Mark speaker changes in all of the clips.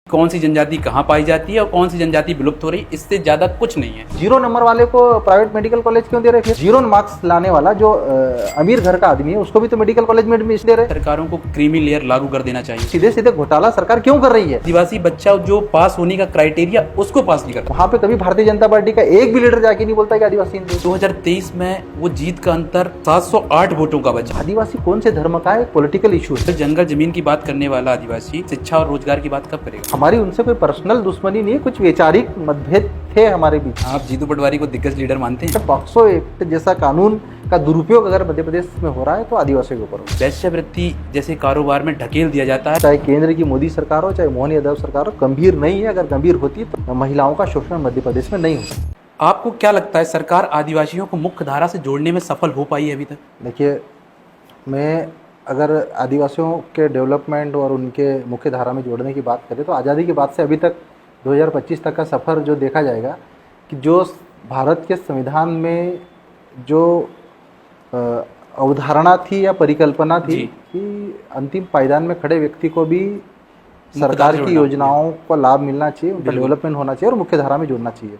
Speaker 1: कौन सी जनजाति कहाँ पाई जाती है और कौन सी जनजाति विलुप्त हो रही है, इससे ज्यादा कुछ नहीं है।
Speaker 2: 0 नंबर वाले को प्राइवेट मेडिकल कॉलेज क्यों दे रहे थे? 0 मार्क्स लाने वाला जो अमीर घर का आदमी है उसको भी तो मेडिकल कॉलेज में एडमिशन दे रहे।
Speaker 1: सरकारों को क्रीमी लेयर लागू कर देना चाहिए।
Speaker 2: सीधे सीधे घोटाला सरकार क्यों कर रही है?
Speaker 1: आदिवासी बच्चा जो पास होने का क्राइटेरिया उसको पास नहीं करता।
Speaker 2: वहाँ पे कभी भारतीय जनता पार्टी का एक भी लीडर जाके नहीं बोलता कि आदिवासी
Speaker 1: 2023 में वो जीत का अंतर 708 वोटों का बचा।
Speaker 2: आदिवासी कौन से धर्म का है? पॉलिटिकल इशू है।
Speaker 1: जंगल जमीन की बात करने वाला आदिवासी शिक्षा और रोजगार की बात कब करेगा?
Speaker 2: हमारी उनसे कोई पर्सनल दुश्मनी नहीं है, कुछ वैचारिक मतभेद थे हमारे बीच।
Speaker 1: आप जीतू पटवारी को दिग्गज लीडर मानते हैं?
Speaker 2: पॉक्सो एक्ट जैसा कानून का दुरुपयोग अगर मध्य प्रदेश में हो रहा है तो आदिवासियों के ऊपर हो।
Speaker 1: वैश्यवृत्ति जैसे कारोबार में ढकेल दिया जाता है।
Speaker 2: चाहे केंद्र की मोदी सरकार हो चाहे मोहन यादव सरकार हो, गंभीर नहीं है। अगर गंभीर होती तो महिलाओं का शोषण मध्य प्रदेश में नहीं होता।
Speaker 1: आपको क्या लगता है सरकार आदिवासियों को मुख्य धारा से जोड़ने में सफल हो पाई है अभी तक?
Speaker 2: देखिए, मैं अगर आदिवासियों के डेवलपमेंट और उनके मुख्य धारा में जोड़ने की बात करें तो आज़ादी के बाद से अभी तक 2025 तक का सफ़र जो देखा जाएगा कि जो भारत के संविधान में जो अवधारणा थी या परिकल्पना थी कि अंतिम पायदान में खड़े व्यक्ति को भी सरकार की योजनाओं का लाभ मिलना चाहिए, उनका डेवलपमेंट होना चाहिए और मुख्य धारा में जुड़ना चाहिए।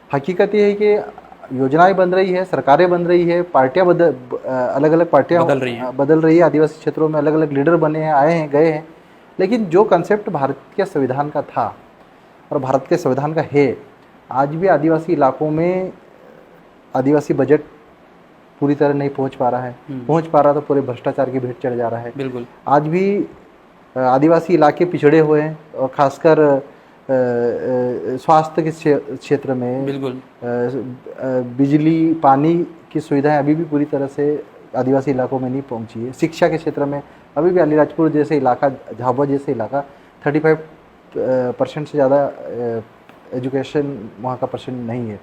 Speaker 2: हकीकत ये है कि योजनाएं बन रही है, सरकारें बन रही है, पार्टियां अलग अलग पार्टियां बदल रही है, आदिवासी क्षेत्रों में अलग अलग लीडर बने हैं, आए हैं, गए हैं, लेकिन जो कंसेप्ट भारत के संविधान का था और भारत के संविधान का है, आज भी आदिवासी इलाकों में आदिवासी बजट पूरी तरह नहीं पहुंच पा रहा है। पहुंच पा रहा तो पूरे भ्रष्टाचार की भेंट चढ़ जा रहा है।
Speaker 1: बिल्कुल।
Speaker 2: आज भी आदिवासी इलाके पिछड़े हुए हैं और खासकर स्वास्थ्य के क्षेत्र में,
Speaker 1: बिल्कुल,
Speaker 2: बिजली पानी की सुविधाएं अभी भी पूरी तरह से आदिवासी इलाकों में नहीं पहुंची है। शिक्षा के क्षेत्र में अभी भी अलीराजपुर जैसे इलाका, झाबुआ जैसे इलाका 35% से ज़्यादा एजुकेशन वहाँ का परसेंट नहीं है।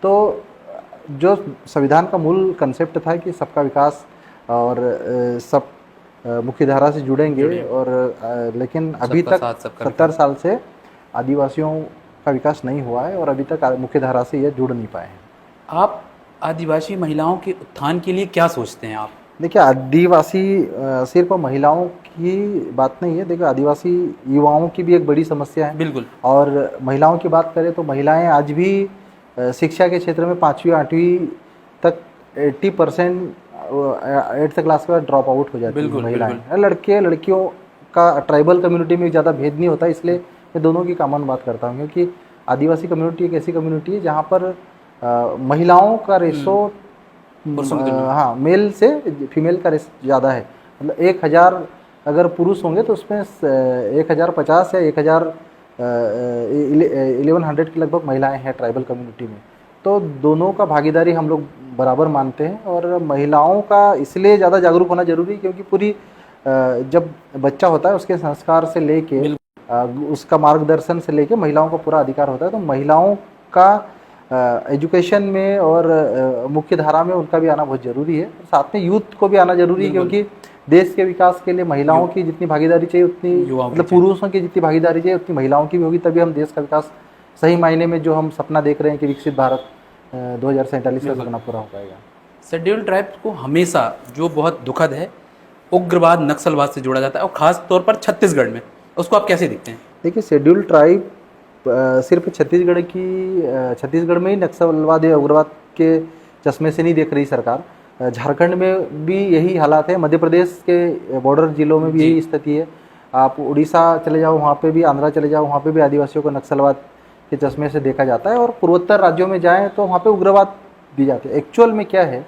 Speaker 2: तो जो संविधान का मूल कंसेप्ट था कि सबका विकास और सब मुख्य धारा से जुड़ेंगे और लेकिन अभी तक 70 साल से आदिवासियों का विकास नहीं हुआ है और अभी तक मुख्य धारा से ये जुड़ नहीं पाए हैं।
Speaker 1: आप आदिवासी महिलाओं के उत्थान के लिए क्या सोचते हैं आप?
Speaker 2: देखिए, आदिवासी सिर्फ महिलाओं की बात नहीं है। देखिए, आदिवासी युवाओं की भी एक बड़ी समस्या है।
Speaker 1: बिल्कुल।
Speaker 2: और महिलाओं की बात करें तो महिलाएं आज भी शिक्षा के क्षेत्र में 5वीं 8वीं तक 80% 8th क्लास का ड्रॉप आउट हो जाती है महिलाएं। लड़के लड़कियों का ट्राइबल कम्युनिटी में ज़्यादा भेद नहीं होता, इसलिए मैं दोनों की कॉमन बात करता हूँ, क्योंकि आदिवासी कम्युनिटी एक ऐसी कम्युनिटी है जहाँ पर महिलाओं का रेशो हाँ मेल से फीमेल का रेशो ज़्यादा है। मतलब 1000 अगर पुरुष होंगे तो उसमें 1050 या 1100 के लगभग महिलाएं हैं ट्राइबल कम्युनिटी में। तो दोनों का भागीदारी हम लोग बराबर मानते हैं और महिलाओं का इसलिए ज़्यादा जागरूक होना जरूरी है क्योंकि पूरी जब बच्चा होता है उसके संस्कार से लेके उसका मार्गदर्शन से लेके महिलाओं का पूरा अधिकार होता है। तो महिलाओं का एजुकेशन में और मुख्य धारा में उनका भी आना बहुत ज़रूरी है। साथ में यूथ को भी आना जरूरी है क्योंकि देश के विकास के लिए महिलाओं की जितनी भागीदारी चाहिए उतनी, मतलब पुरुषों की जितनी भागीदारी चाहिए उतनी महिलाओं की भी होगी, तभी हम देश का विकास सही मायने में जो हम सपना देख रहे हैं कि विकसित भारत 2047 का सपना पूरा हो पाएगा।
Speaker 1: शेड्यूल ट्राइब्स को हमेशा जो बहुत दुखद है उग्रवाद नक्सलवाद से जोड़ा जाता है और ख़ास तौर पर छत्तीसगढ़ में, उसको आप कैसे देखते हैं? देखिए,
Speaker 2: शेड्यूल ट्राइब सिर्फ छत्तीसगढ़ में ही नक्सलवाद या उग्रवाद के चश्मे से नहीं देख रही सरकार। झारखंड में भी यही हालात है, मध्य प्रदेश के बॉर्डर जिलों में भी यही स्थिति है। आप उड़ीसा चले जाओ वहाँ पे भी, आंध्रा चले जाओ वहाँ पे भी आदिवासियों को नक्सलवाद के चश्मे से देखा जाता है और पूर्वोत्तर राज्यों में जाएं तो वहाँ पे उग्रवाद दी जाती है। एक्चुअल में क्या है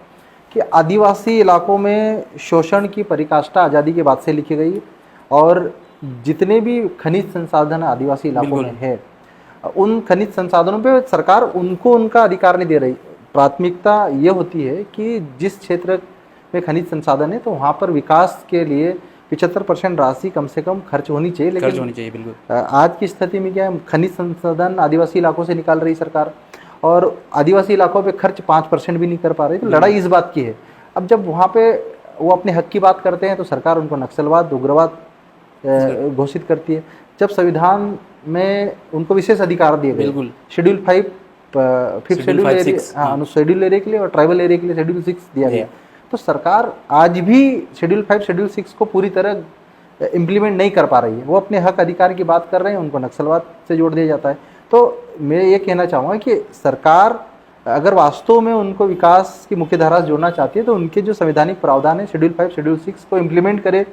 Speaker 2: कि आदिवासी इलाकों में शोषण की पराकाष्ठा आज़ादी के बाद से लिखी गई और जितने भी खनिज संसाधन आदिवासी इलाकों में है उन खनिज संसाधनों पे सरकार उनको उनका अधिकार नहीं दे रही। प्राथमिकता ये होती है कि जिस क्षेत्र में खनिज संसाधन है तो वहाँ पर विकास के लिए 75% राशि कम से कम खर्च होनी चाहिए। लेकिन
Speaker 1: बिल्कुल
Speaker 2: आज की स्थिति में क्या है, खनिज संसाधन आदिवासी इलाकों से निकाल रही सरकार और आदिवासी इलाकों पे खर्च 5% भी नहीं कर पा रही। तो लड़ाई इस बात की है। अब जब वहाँ पे वो अपने हक की बात करते हैं तो सरकार उनको नक्सलवाद उग्रवाद घोषित करती है। जब संविधान में उनको विशेष अधिकार दिए गए, शेड्यूल 5 5th शेड्यूल एरिया के लिए और ट्राइबल एरिया के लिए शेड्यूल 6 दिया गया, तो सरकार आज भी शेड्यूल 5 शेड्यूल 6 को पूरी तरह इम्प्लीमेंट नहीं कर पा रही है। वो अपने हक अधिकार की बात कर रहे हैं, उनको नक्सलवाद से जोड़ दिया जाता है। तो मैं ये कहना चाहूँगा कि सरकार अगर वास्तव में उनको विकास की मुख्य धारा से जोड़ना चाहती है तो उनके जो संवैधानिक प्रावधान है शेड्यूल 5, शेड्यूल 6 को इम्प्लीमेंट करे,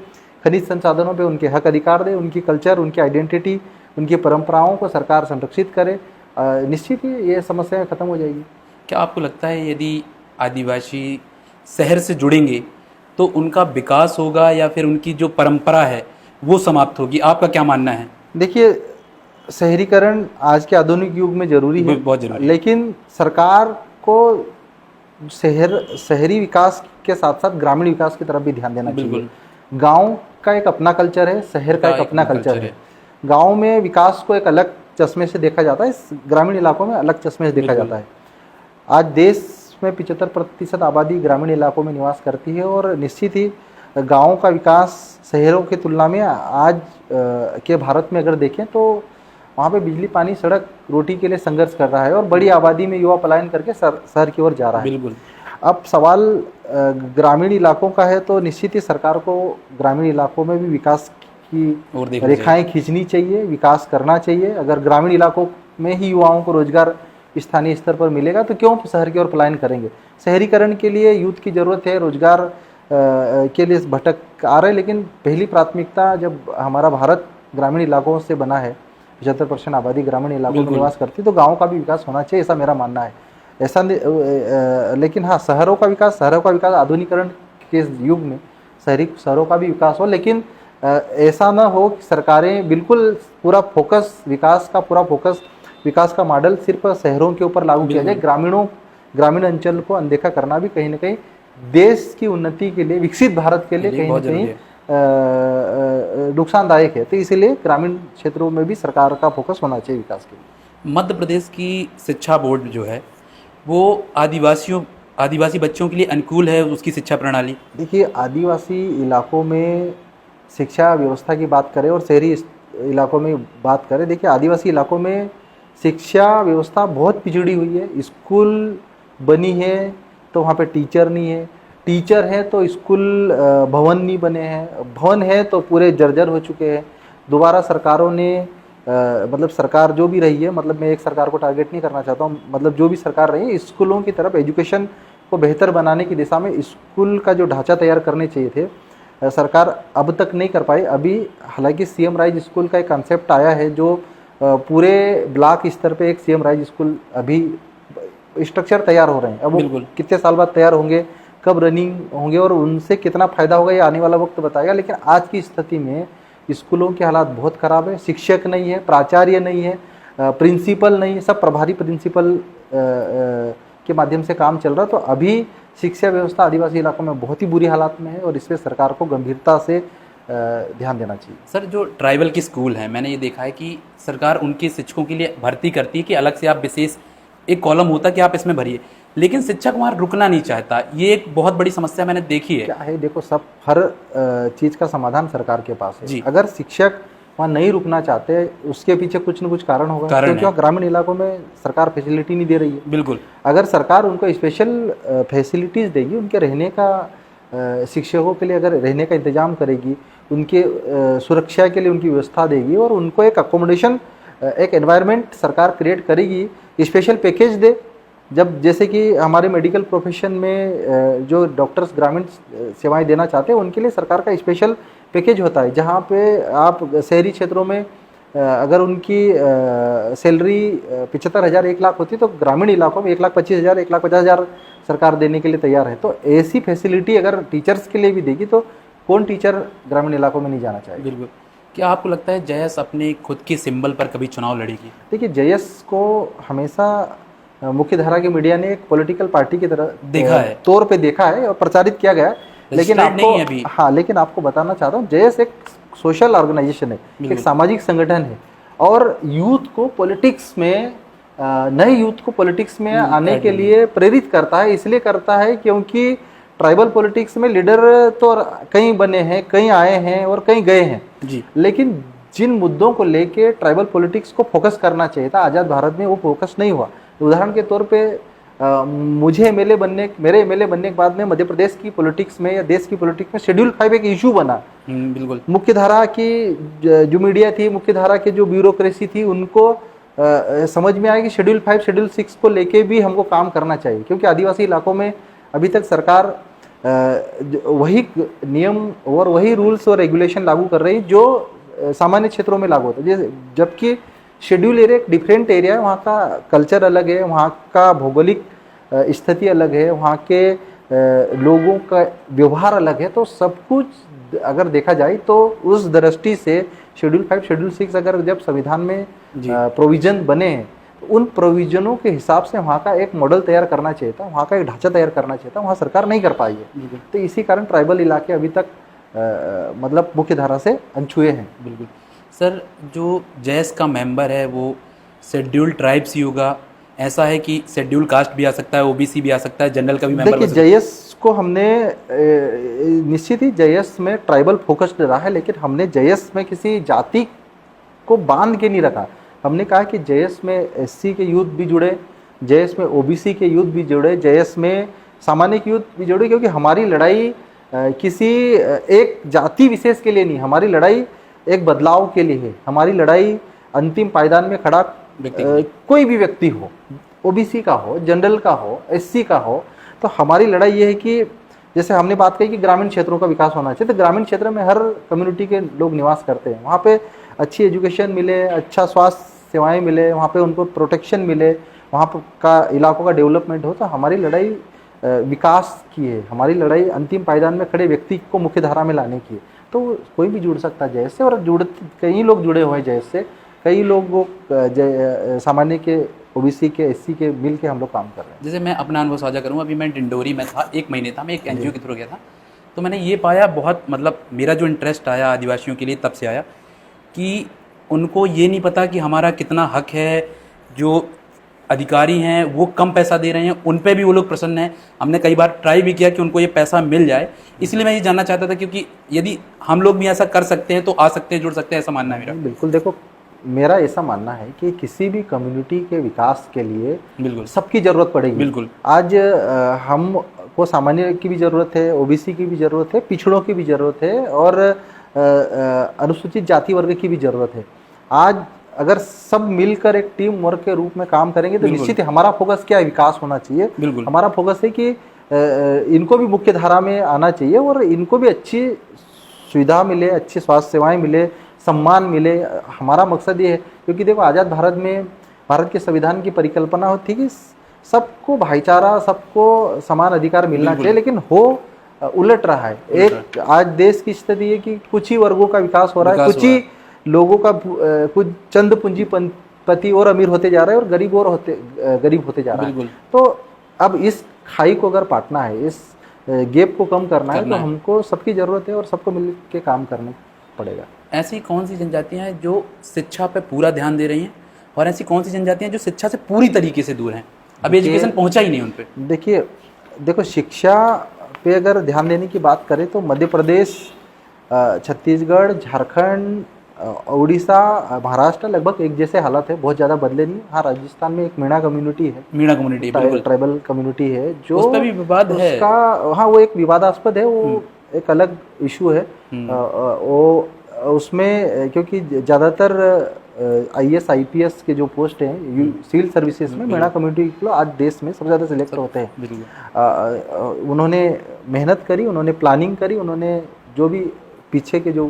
Speaker 2: खनिज संसाधनों पे उनके हक अधिकार दे, उनकी कल्चर, उनकी आइडेंटिटी, उनकी परंपराओं को सरकार संरक्षित करे, निश्चित ही ये समस्याएं खत्म हो जाएगी।
Speaker 1: क्या आपको लगता है यदि आदिवासी शहर से जुड़ेंगे तो उनका विकास होगा या फिर उनकी जो परंपरा है वो समाप्त होगी? आपका क्या मानना है?
Speaker 2: देखिए, शहरीकरण आज के आधुनिक युग में जरूरी है,
Speaker 1: बहुत जरूरी है।
Speaker 2: लेकिन सरकार को शहरी विकास के साथ साथ ग्रामीण विकास की तरफ भी ध्यान देना चाहिए। गांव का एक अपना कल्चर है, शहर का एक अपना कल्चर है। गांव में विकास को एक अलग चश्मे से देखा जाता है, ग्रामीण इलाकों में अलग चश्मे से देखा जाता है। आज देश में 75% आबादी ग्रामीण इलाकों में निवास करती है और निश्चित ही गाँव का विकास शहरों की तुलना में आज के भारत में अगर देखें तो वहाँ पे बिजली, पानी, सड़क, रोटी के लिए संघर्ष कर रहा है और बड़ी आबादी में युवा पलायन करके शहर की ओर जा रहा है।
Speaker 1: बिल्कुल।
Speaker 2: अब सवाल ग्रामीण इलाकों का है तो निश्चित ही सरकार को ग्रामीण इलाकों में भी विकास की रेखाएं खींचनी चाहिए, विकास करना चाहिए। अगर ग्रामीण इलाकों में ही युवाओं को रोजगार स्थानीय स्तर पर मिलेगा तो क्यों शहर की ओर पलायन करेंगे। शहरीकरण के लिए यूथ की ज़रूरत है, रोजगार के लिए भटक आ रहे हैं, लेकिन पहली प्राथमिकता जब हमारा भारत ग्रामीण इलाकों से बना है, 75% आबादी ग्रामीण इलाकों में निवास करती है, तो गाँव का भी विकास होना चाहिए, ऐसा मेरा मानना है। ऐसा लेकिन हाँ, शहरों का विकास आधुनिकीकरण के युग में शहरों का भी विकास हो, लेकिन ऐसा ना हो कि सरकारें बिल्कुल पूरा फोकस विकास का मॉडल सिर्फ शहरों के ऊपर लागू किया जाए। ग्रामीण अंचल को अनदेखा करना भी कहीं ना कहीं देश की उन्नति के लिए, विकसित भारत के लिए कहीं ना कहीं नुकसानदायक है। तो इसीलिए ग्रामीण क्षेत्रों में भी सरकार का फोकस होना चाहिए विकास के लिए।
Speaker 1: मध्य प्रदेश की शिक्षा बोर्ड जो है वो आदिवासी बच्चों के लिए अनुकूल है उसकी शिक्षा प्रणाली?
Speaker 2: देखिए, आदिवासी इलाकों में शिक्षा व्यवस्था की बात करें और शहरी इलाकों में बात करें, देखिए आदिवासी इलाकों में शिक्षा व्यवस्था बहुत पिछड़ी हुई है। स्कूल बनी है तो वहाँ पे टीचर नहीं है, टीचर है तो स्कूल भवन नहीं बने हैं, भवन है तो पूरे जर्जर हो चुके हैं। दोबारा सरकारों ने मतलब सरकार जो भी रही है, मतलब मैं एक सरकार को टारगेट नहीं करना चाहता हूँ, मतलब जो भी सरकार रही है, स्कूलों की तरफ एजुकेशन को बेहतर बनाने की दिशा में स्कूल का जो ढांचा तैयार करने चाहिए थे, सरकार अब तक नहीं कर पाई। अभी हालांकि सीएम राइज स्कूल का एक कंसेप्ट आया है जो पूरे ब्लॉक स्तर पे एक सीएम राइज स्कूल अभी स्ट्रक्चर तैयार हो रहे हैं। अब वो कितने साल बाद तैयार होंगे, कब रनिंग होंगे और उनसे कितना फ़ायदा होगा ये आने वाला वक्त बताएगा। लेकिन आज की स्थिति में स्कूलों के हालात बहुत ख़राब है, शिक्षक नहीं है, प्राचार्य नहीं है, प्रिंसिपल नहीं है, सब प्रभारी प्रिंसिपल के माध्यम से काम चल रहा है। तो अभी शिक्षा व्यवस्था आदिवासी इलाकों में बहुत ही बुरी हालात में है और इस पर सरकार को गंभीरता से ध्यान देना चाहिए।
Speaker 1: सर, जो ट्राइबल के स्कूल हैं, मैंने ये देखा है कि सरकार उनके शिक्षकों के लिए भर्ती करती है कि अलग से आप विशेष एक कॉलम होता है कि आप इसमें भरिए, लेकिन शिक्षक वहाँ रुकना नहीं चाहता। ये एक बहुत बड़ी समस्या मैंने देखी है।
Speaker 2: क्या है, देखो, सब हर चीज़ का समाधान सरकार के पास है। अगर शिक्षक वहाँ नहीं रुकना चाहते, उसके पीछे कुछ न कुछ कारण होगा, क्योंकि ग्रामीण इलाकों में सरकार फैसिलिटी नहीं दे रही है।
Speaker 1: बिल्कुल।
Speaker 2: अगर सरकार उनको स्पेशल फैसिलिटीज़ देगी, उनके रहने का, शिक्षकों के लिए अगर रहने का इंतजाम करेगी, उनके सुरक्षा के लिए उनकी व्यवस्था देगी और उनको एक अकोमोडेशन, एक एनवायरनमेंट सरकार क्रिएट करेगी, स्पेशल पैकेज दे। जब जैसे कि हमारे मेडिकल प्रोफेशन में जो डॉक्टर्स ग्रामीण सेवाएं देना चाहते हैं, उनके लिए सरकार का स्पेशल पैकेज होता है, जहां पे आप शहरी क्षेत्रों में अगर उनकी सैलरी 75,000 1 लाख होती है, तो ग्रामीण इलाकों में 1,25,000 1,50,000 सरकार देने के लिए तैयार है। तो ऐसी फैसिलिटी अगर टीचर्स के लिए भी देगी तो कौन टीचर ग्रामीण इलाकों में नहीं जाना चाहिए।
Speaker 1: बिल्कुल। क्या आपको लगता है JS अपने खुद के सिंबल पर कभी चुनाव लड़ेगी?
Speaker 2: देखिए, JS को हमेशा मुख्य धारा के मीडिया ने एक पॉलिटिकल पार्टी की तरह
Speaker 1: देखा है,
Speaker 2: तौर पे देखा है और प्रचारित किया गया है, लेकिन आपको बताना चाहता हूँ, JS एक सोशल ऑर्गेनाइजेशन है, एक सामाजिक संगठन है और यूथ को पॉलिटिक्स में, नए यूथ को पॉलिटिक्स में आने के लिए प्रेरित करता है। इसलिए करता है क्योंकि ट्राइबल पॉलिटिक्स में लीडर तो कई बने हैं, कई आए हैं और कई गए हैं जी, लेकिन जिन मुद्दों को लेके ट्राइबल पॉलिटिक्स को फोकस करना चाहिए था, आज़ाद भारत में वो फोकस नहीं हुआ। उदाहरण के तौर पे मुझे एमएलए बनने मेरे एमएलए बनने के बाद में मध्य प्रदेश की पॉलिटिक्स में या देश की पॉलिटिक्स में शेड्यूल 5 एक इशू बना।
Speaker 1: बिल्कुल।
Speaker 2: मुख्य धारा की जो मीडिया थी, मुख्य धारा की जो ब्यूरोक्रेसी थी, उनको समझ में आया कि शेड्यूल 5 शेड्यूल 6 को लेके भी हमको काम करना चाहिए, क्योंकि आदिवासी इलाकों में अभी तक सरकार वही नियम और वही रूल्स और रेगुलेशन लागू कर रही जो सामान्य क्षेत्रों में लागू होता है। जबकि शेड्यूल एरिया एक डिफरेंट एरिया है, वहाँ का कल्चर अलग है, वहाँ का भौगोलिक स्थिति अलग है, वहाँ के लोगों का व्यवहार अलग है। तो सब कुछ अगर देखा जाए तो उस दृष्टि से शेड्यूल 5 शेड्यूल 6 अगर जब संविधान में प्रोविजन बने तो उन प्रोविजनों के हिसाब से वहाँ का एक मॉडल तैयार करना चाहिए था, वहाँ का एक ढांचा तैयार करना चाहिए था, वहाँ सरकार नहीं कर पाई है। तो इसी कारण ट्राइबल इलाके अभी तक मतलब मुख्य धारा से अनछुए हैं।
Speaker 1: बिल्कुल सर, जो जैस का मेंबर है वो शेड्यूल्ड ट्राइब्स ही होगा, ऐसा है कि शेड्यूल कास्ट भी आ सकता है, ओबीसी भी आ सकता है, जनरल का भी मेंबर?
Speaker 2: देखिए जयस को हमने निश्चित ही जयस में ट्राइबल फोकस्ड रहा है, लेकिन हमने जयस में किसी जाति को बांध के नहीं रखा। हमने कहा कि जयस में एससी के यूथ भी जुड़े, जयस में ओबीसी के यूथ भी जुड़े, जयस में सामान्य के यूथ भी जुड़े, क्योंकि हमारी लड़ाई किसी एक जाति विशेष के लिए नहीं, हमारी लड़ाई एक बदलाव के लिए है। हमारी लड़ाई अंतिम पायदान में खड़ा कोई भी व्यक्ति हो, ओबीसी का हो, जनरल का हो, एससी का हो, तो हमारी लड़ाई ये है कि जैसे हमने बात कही कि ग्रामीण क्षेत्रों का विकास होना चाहिए, तो ग्रामीण क्षेत्र में हर कम्युनिटी के लोग निवास करते हैं, वहाँ पे अच्छी एजुकेशन मिले, अच्छा स्वास्थ्य सेवाएं मिले, वहाँ पे उनको प्रोटेक्शन मिले, वहाँ का इलाकों का डेवलपमेंट हो। तो हमारी लड़ाई विकास की है, हमारी लड़ाई अंतिम पायदान में खड़े व्यक्ति को मुख्य धारा में लाने की है। तो कोई भी जुड़ सकता है जयस से, और कई लोग जुड़े हुए हैं जयस से, कई लोग सामान्य के, ओबीसी के, एससी के मिल के हम लोग काम कर रहे हैं।
Speaker 1: जैसे मैं अपना अनुभव साझा करूँ, अभी मैं डिंडोरी में था, 1 महीने था, मैं एक एनजीओ के थ्रू गया था, तो मैंने ये पाया, बहुत मतलब मेरा जो इंटरेस्ट आया आदिवासियों के लिए तब से आया कि उनको ये नहीं पता कि हमारा कितना हक है, जो अधिकारी हैं वो कम पैसा दे रहे हैं, उन पे भी वो लोग प्रसन्न हैं। हमने कई बार ट्राई भी किया कि उनको ये पैसा मिल जाए, इसलिए मैं ये जानना चाहता था, क्योंकि यदि हम लोग भी ऐसा कर सकते हैं तो आ सकते हैं, जुड़ सकते हैं, ऐसा मानना है मेरा।
Speaker 2: बिल्कुल, देखो मेरा ऐसा मानना है कि किसी भी कम्युनिटी के विकास के लिए
Speaker 1: बिल्कुल
Speaker 2: सबकी जरूरत पड़ेगी।
Speaker 1: बिल्कुल,
Speaker 2: आज हमको सामान्य की भी जरूरत है, ओबीसी की भी जरूरत है, पिछड़ों की भी जरूरत है, और अनुसूचित जाति वर्ग की भी जरूरत है। आज अगर सब मिलकर एक टीम वर्क के रूप में काम करेंगे तो निश्चित ही हमारा फोकस क्या है, विकास होना चाहिए।
Speaker 1: बिल्कुल,
Speaker 2: हमारा फोकस है कि इनको भी मुख्य धारा में आना चाहिए और इनको भी अच्छी सुविधा मिले, अच्छी स्वास्थ्य सेवाएं मिले, सम्मान मिले। हमारा मकसद ये है, क्योंकि देखो आज़ाद भारत में भारत के संविधान की परिकल्पना होती कि सबको भाईचारा, सबको समान अधिकार मिलना चाहिए, लेकिन हो उलट रहा है। एक आज देश की स्थिति है कि कुछ ही वर्गों का विकास हो रहा है, कुछ ही लोगों का, कुछ चंद पूंजीपति और अमीर होते जा रहे हैं और गरीब होते जा रहा है। तो अब इस खाई को अगर पाटना है, इस गैप को कम करना है, तो हमको सबकी जरूरत है और सबको मिल के काम करना पड़ेगा।
Speaker 1: ऐसी कौन सी जनजातियां हैं जो शिक्षा पे पूरा ध्यान दे रही हैं, और ऐसी कौन सी जनजातियां हैं जो शिक्षा से पूरी तरीके से दूर हैं, अभी एजुकेशन पहुंचा ही नहीं उन पे?
Speaker 2: देखो शिक्षा पे अगर ध्यान देने की बात करें तो मध्य प्रदेश, छत्तीसगढ़, झारखंड, उड़ीसा, महाराष्ट्र लगभग एक जैसे हालत है, बहुत ज़्यादा बदले नहीं। हाँ, राजस्थान में एक मीणा कम्युनिटी है, ट्राइबल कम्युनिटी है, जो उस पर भी विवाद है। हाँ, वो एक विवादास्पद है, वो एक अलग इशू है। वो उसमें क्योंकि ज़्यादातर IAS IPS के जो पोस्ट हैं सिविल सर्विसेज में मीणा कम्युनिटी के लोग आज देश में सबसे ज़्यादा सिलेक्ट होते हैं। उन्होंने मेहनत करी, उन्होंने प्लानिंग करी, उन्होंने जो भी पीछे के जो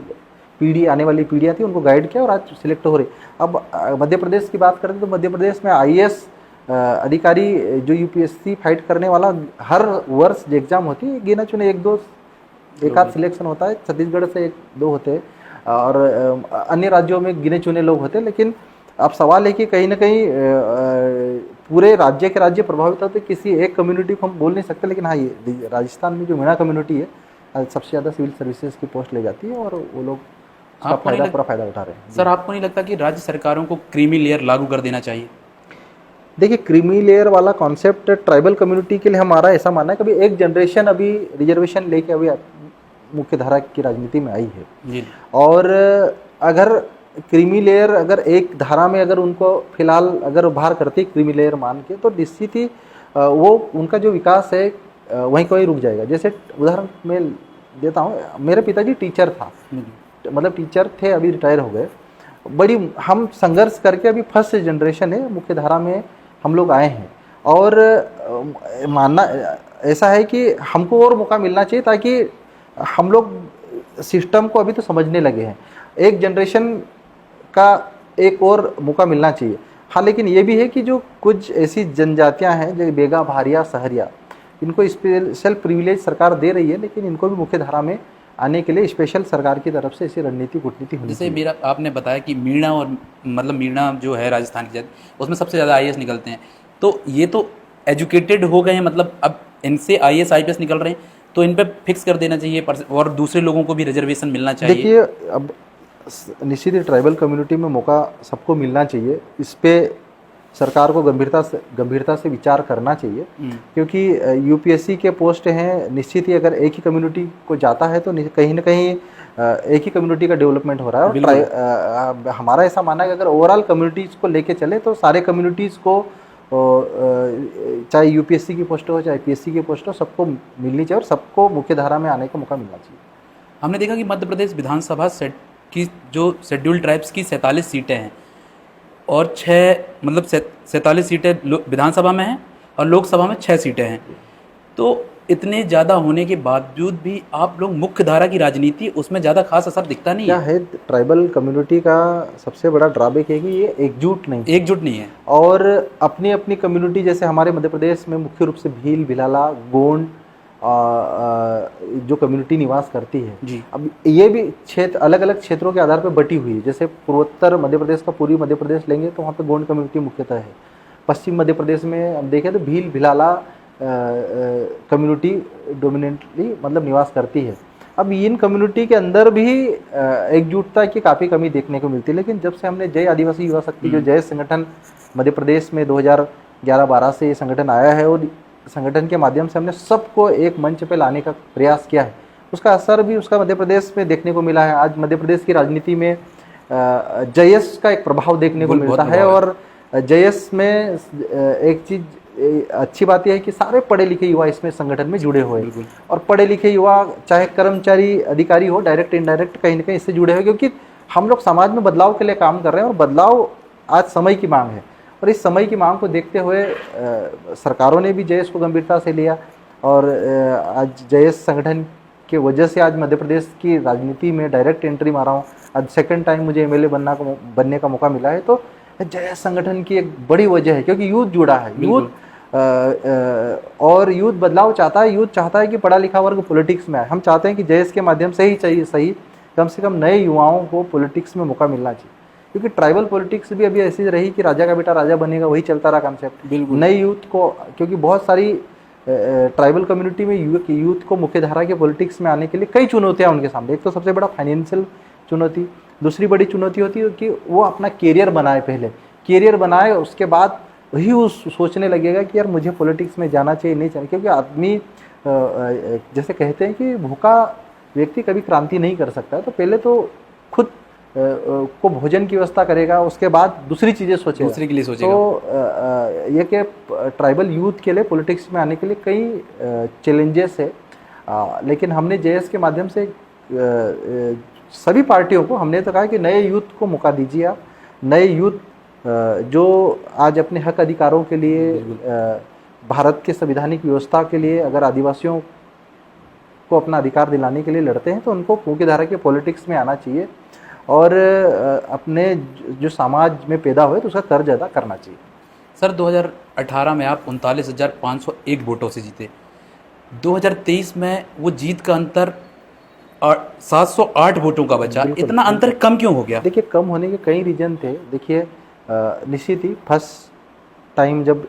Speaker 2: पीढ़ी, आने वाली पीढ़ियाँ थी, उनको गाइड किया और आज सिलेक्ट हो रही। अब मध्य प्रदेश की बात करें तो मध्य प्रदेश में IAS अधिकारी जो UPSC फाइट करने वाला हर वर्ष जो एग्ज़ाम होती है, गिना चुने एक आध सिलेक्शन होता है, छत्तीसगढ़ से 1-2 होते हैं और अन्य राज्यों में गिने चुने लोग होते हैं। लेकिन अब सवाल है कि कहीं ना कहीं पूरे राज्य के राज्य प्रभावित होते, किसी एक कम्युनिटी को हम बोल नहीं सकते। लेकिन हाँ, ये राजस्थान में जो मीणा कम्युनिटी है सबसे ज़्यादा सिविल सर्विसेज की पोस्ट ले जाती है और वो लोग पूरा फायदा उठा रहे हैं।
Speaker 1: सर, आपको नहीं लगता कि राज्य सरकारों को क्रीमी लेयर लागू कर देना चाहिए?
Speaker 2: देखिए, क्रीमी लेयर वाला कॉन्सेप्ट ट्राइबल कम्युनिटी के लिए हमारा ऐसा मानना है कि अभी एक जनरेशन अभी रिजर्वेशन लेके अभी मुख्य धारा की राजनीति में आई है
Speaker 1: जी।
Speaker 2: और अगर क्रीमी लेयर अगर एक धारा में अगर उनको फिलहाल अगर बाहर करती क्रीमी लेयर मान के, तो निश्चित ही वो उनका जो विकास है वहीं को ही रुक जाएगा। जैसे उदाहरण मैं देता हूँ, मेरे पिताजी टीचर था, मतलब टीचर थे, अभी रिटायर हो गए। बड़ी हम संघर्ष करके अभी फर्स्ट जनरेशन है, मुख्य धारा में हम लोग आए हैं। और मानना ऐसा है कि हमको और मौका मिलना चाहिए ताकि हम लोग सिस्टम को अभी तो समझने लगे हैं। एक जनरेशन का एक और मौका मिलना चाहिए। हाँ, लेकिन ये भी है कि जो कुछ ऐसी जनजातियां हैं जो बेगा, भारिया, सहरिया, इनको स्पेशल प्रिविलेज सरकार दे रही है, लेकिन इनको भी मुख्य धारा में आने के लिए स्पेशल सरकार की तरफ से ऐसी रणनीति कूटनीति होनी
Speaker 1: जैसे
Speaker 2: चाहिए।
Speaker 1: मेरा आपने बताया कि मीणा और मतलब मीणा जो है राजस्थान की जाति, उसमें सबसे ज़्यादा आईएएस निकलते हैं। तो ये तो एजुकेटेड हो गए हैं, मतलब अब इनसे आईएएस आईपीएस निकल रहे हैं, तो इन पे फिक्स कर देना चाहिए और दूसरे लोगों को भी रिजर्वेशन मिलना चाहिए।
Speaker 2: देखिए, अब निश्चित ही ट्राइबल कम्युनिटी में मौका सबको मिलना चाहिए। इस पे सरकार को गंभीरता से विचार करना चाहिए, क्योंकि यूपीएससी के पोस्ट हैं। निश्चित ही अगर एक ही कम्युनिटी को जाता है तो कहीं ना कहीं एक ही कम्युनिटी का डेवलपमेंट हो रहा है। और हमारा ऐसा मानना है कि अगर ओवरऑल कम्युनिटीज़ को लेके चले तो सारे कम्युनिटीज़ को, चाहे यूपीएससी की पोस्ट हो चाहे पीएससी की पोस्ट हो, सबको मिलनी चाहिए और सबको मुख्य धारा में आने का मौका मिलना चाहिए।
Speaker 1: हमने देखा कि मध्य प्रदेश विधानसभा की जो शेड्यूल्ड ट्राइब्स की 47 सीटें हैं और 47 सीटें विधानसभा में हैं और लोकसभा में 6 सीटें हैं। तो इतने ज़्यादा होने के बावजूद भी आप लोग मुख्य धारा की राजनीति, उसमें ज़्यादा खास असर दिखता नहीं
Speaker 2: क्या है? ट्राइबल कम्युनिटी का सबसे बड़ा ड्रॉबैक है कि ये एकजुट नहीं है और अपनी अपनी कम्युनिटी, जैसे हमारे मध्य प्रदेश में मुख्य रूप से भील, भिलाला, गोंड जो कम्युनिटी निवास करती है
Speaker 1: जी।
Speaker 2: अब ये भी क्षेत्र अलग अलग क्षेत्रों के आधार पर बटी हुई है। जैसे पूर्वोत्तर मध्य प्रदेश का पूर्वी मध्य प्रदेश लेंगे तो वहाँ पे गोंड कम्युनिटी मुख्यतः है। पश्चिम मध्य प्रदेश में अब देखें तो भील, भिलाला कम्युनिटी डोमिनेंटली मतलब निवास करती है। अब इन कम्युनिटी के अंदर भी एकजुटता की काफ़ी कमी देखने को मिलती है। लेकिन जब से हमने जय आदिवासी युवा शक्ति, जो जय संगठन मध्य प्रदेश में 2011-12 से ये संगठन आया है और संगठन के माध्यम से हमने सबको एक मंच पे लाने का प्रयास किया है, उसका असर भी उसका मध्य प्रदेश में देखने को मिला है। आज मध्य प्रदेश की राजनीति में जयस का एक प्रभाव देखने को मिलता है। और जयस में एक चीज़ अच्छी बात यह है कि सारे पढ़े लिखे युवा इसमें संगठन में जुड़े हुए हैं। और पढ़े लिखे युवा चाहे कर्मचारी, अधिकारी हो, डायरेक्ट इनडायरेक्ट कहीं ना कहीं इससे जुड़े हुए, क्योंकि हम लोग समाज में बदलाव के लिए काम कर रहे हैं और बदलाव आज समय की मांग है। और इस समय की मांग को देखते हुए सरकारों ने भी जयस को गंभीरता से लिया और आज जयस संगठन के वजह से आज मध्य प्रदेश की राजनीति में डायरेक्ट एंट्री मारा हूँ। आज सेकंड टाइम मुझे एमएलए बनने का मौका मिला है। तो जयस संगठन की एक बड़ी वजह है क्योंकि यूथ जुड़ा है। यूथ और यूथ बदलाव चाहता है। यूथ चाहता है कि पढ़ा लिखा वर्ग पॉलिटिक्स में आए। हम चाहते हैं कि जयस के माध्यम से ही सही कम से कम नए युवाओं को पॉलिटिक्स में मौका मिलना चाहिए, क्योंकि ट्राइबल पॉलिटिक्स भी अभी ऐसी रही कि राजा का बेटा राजा बनेगा, वही चलता रहा कॉन्सेप्ट। नए यूथ को, क्योंकि बहुत सारी ट्राइबल कम्युनिटी में यूथ को मुख्य धारा के पॉलिटिक्स में आने के लिए कई चुनौतियां उनके सामने। एक तो सबसे बड़ा फाइनेंशियल चुनौती, दूसरी बड़ी चुनौती होती है कि वो अपना कैरियर बनाए, पहले कैरियर बनाए, उसके बाद वही वो सोचने लगेगा कि यार मुझे पॉलिटिक्स में जाना चाहिए नहीं चाहिए। क्योंकि आदमी जैसे कहते हैं कि भूखा व्यक्ति कभी क्रांति नहीं कर सकता, तो पहले तो खुद को भोजन की व्यवस्था करेगा, उसके बाद दूसरी चीज़ें सोचेगा,
Speaker 1: दूसरे के लिए सोचेगा।
Speaker 2: तो ये कि ट्राइबल यूथ के लिए पॉलिटिक्स में आने के लिए कई चैलेंजेस है। लेकिन हमने जेएस के माध्यम से सभी पार्टियों को हमने तो कहा कि नए यूथ को मौका दीजिए। आप नए यूथ जो आज अपने हक अधिकारों के लिए, भारत के संविधानिक व्यवस्था के लिए, अगर आदिवासियों को अपना अधिकार दिलाने के लिए लड़ते हैं, तो उनको मुख्य धारा के पॉलिटिक्स में आना चाहिए और अपने जो समाज में पैदा हुए तो उसका कर्ज अदा करना चाहिए।
Speaker 1: सर 2018 में आप 39,501 वोटों से जीते। 2023 में वो जीत का अंतर 708 वोटों का बचा। इतना अंतर कम क्यों हो गया?
Speaker 2: देखिए, कम होने के कई रीजन थे। देखिए, निश्चित ही फर्स्ट टाइम जब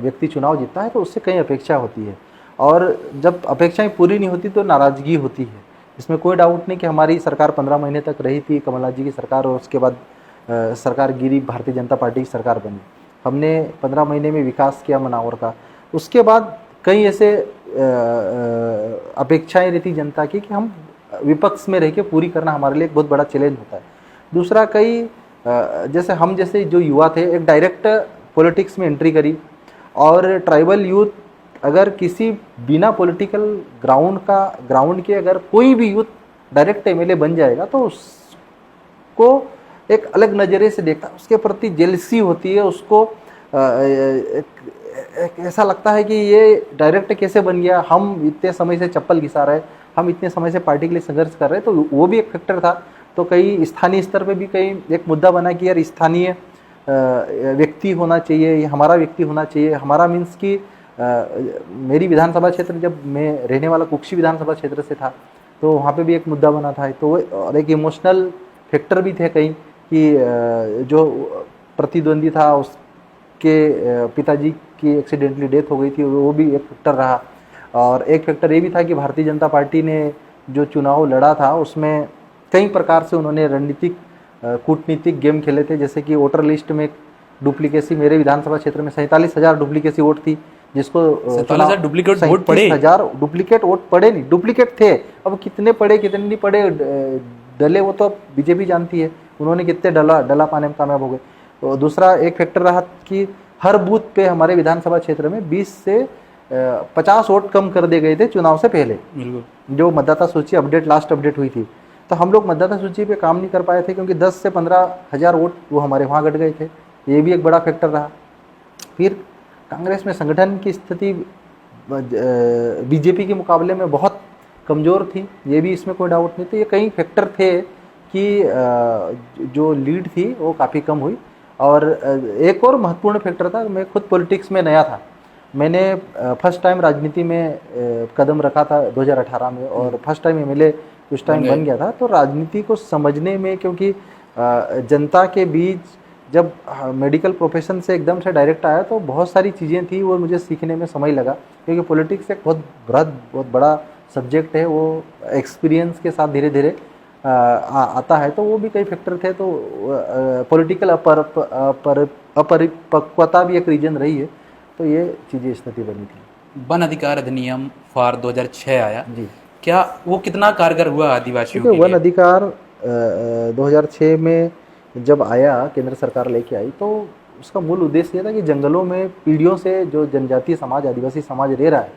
Speaker 2: व्यक्ति चुनाव जीतता है तो उससे कई अपेक्षा होती है, और जब अपेक्षाएं पूरी नहीं होती तो नाराज़गी होती है। इसमें कोई डाउट नहीं कि हमारी सरकार 15 महीने तक रही थी, कमलनाथ जी की सरकार, और उसके बाद सरकार गिरी, भारतीय जनता पार्टी की सरकार बनी। हमने 15 महीने में विकास किया मनावर का। उसके बाद कई ऐसे अपेक्षाएं रहती जनता की कि हम विपक्ष में रह के पूरी करना हमारे लिए एक बहुत बड़ा चैलेंज होता है। दूसरा, कई जैसे हम जैसे जो युवा थे, एक डायरेक्ट पॉलिटिक्स में एंट्री करी और ट्राइबल यूथ अगर किसी बिना पॉलिटिकल ग्राउंड के अगर कोई भी यूथ डायरेक्ट एमएलए बन जाएगा तो उसको एक अलग नज़रिए से देखता है, उसके प्रति जेलसी होती है, उसको ऐसा लगता है कि ये डायरेक्ट कैसे बन गया, हम इतने समय से चप्पल घिसा रहे, हम इतने समय से पार्टी के लिए संघर्ष कर रहे हैं। तो वो भी एक फैक्टर था। तो कई स्थानीय स्तर पे भी कई एक मुद्दा बना कि यार स्थानीय व्यक्ति होना चाहिए, ये हमारा व्यक्ति होना चाहिए। हमारा मीन्स कि मेरी विधानसभा क्षेत्र, जब मैं रहने वाला कुक्षी विधानसभा क्षेत्र से था, तो वहाँ पे भी एक मुद्दा बना था। तो और एक इमोशनल फैक्टर भी थे कहीं कि जो प्रतिद्वंदी था उसके पिताजी की एक्सीडेंटली डेथ हो गई थी, वो भी एक फैक्टर रहा। और एक फैक्टर ये भी था कि भारतीय जनता पार्टी ने जो चुनाव लड़ा था उसमें कई प्रकार से उन्होंने रणनीतिक कूटनीतिक गेम खेले थे। जैसे कि वोटर लिस्ट में डुप्लीकेसी, मेरे विधानसभा क्षेत्र में 47,000 डुप्लीकेसी वोट थी, जिसको
Speaker 1: 47,000 डुप्लीकेट वोट पड़े।
Speaker 2: 37,000 डुप्लीकेट वोट पड़े, नहीं डुप्लीकेट थे। अब कितने पड़े कितने नहीं पड़े डले वो तो बीजेपी जानती है, उन्होंने कितने डला पाने में कामयाब हो गए। तो दूसरा एक फैक्टर रहा कि हर बूथ पे हमारे विधानसभा क्षेत्र में 20 से 50 वोट कम कर दिए गए थे चुनाव से पहले, जो मतदाता सूची लास्ट अपडेट हुई थी। तो हम लोग मतदाता सूची पे काम नहीं कर पाए थे क्योंकि 10 से 15,000 वोट वो हमारे वहाँ घट गए थे। ये भी एक बड़ा फैक्टर रहा। फिर कांग्रेस में संगठन की स्थिति बीजेपी के मुकाबले में बहुत कमज़ोर थी, ये भी इसमें कोई डाउट नहीं। तो ये कई फैक्टर थे कि जो लीड थी वो काफ़ी कम हुई। और एक और महत्वपूर्ण फैक्टर था, मैं खुद पॉलिटिक्स में नया था, मैंने फर्स्ट टाइम राजनीति में कदम रखा था 2018 में, और फर्स्ट टाइम एमएलए उस टाइम बन गया था। तो राजनीति को समझने में, क्योंकि जनता के बीच जब मेडिकल प्रोफेशन से एकदम से डायरेक्ट आया तो बहुत सारी चीज़ें थी वो मुझे सीखने में समय लगा, क्योंकि पॉलिटिक्स एक बहुत बड़ा सब्जेक्ट है, वो एक्सपीरियंस के साथ धीरे धीरे आता है। तो वो भी कई फैक्टर थे। तो पॉलिटिकल अपरिपक्वता भी एक रीजन रही है। तो ये चीज़ें स्थिति बनी थी।
Speaker 1: वन अधिकार अधिनियम फार 2006 आया
Speaker 2: जी,
Speaker 1: क्या वो कितना कारगर हुआ आदिवासियों के
Speaker 2: वन
Speaker 1: लिए?
Speaker 2: अधिकार 2006 में जब आया, केंद्र सरकार लेके आई, तो उसका मूल उद्देश्य ये था कि जंगलों में पीढ़ियों से जो जनजातीय समाज, आदिवासी समाज रह रहा है,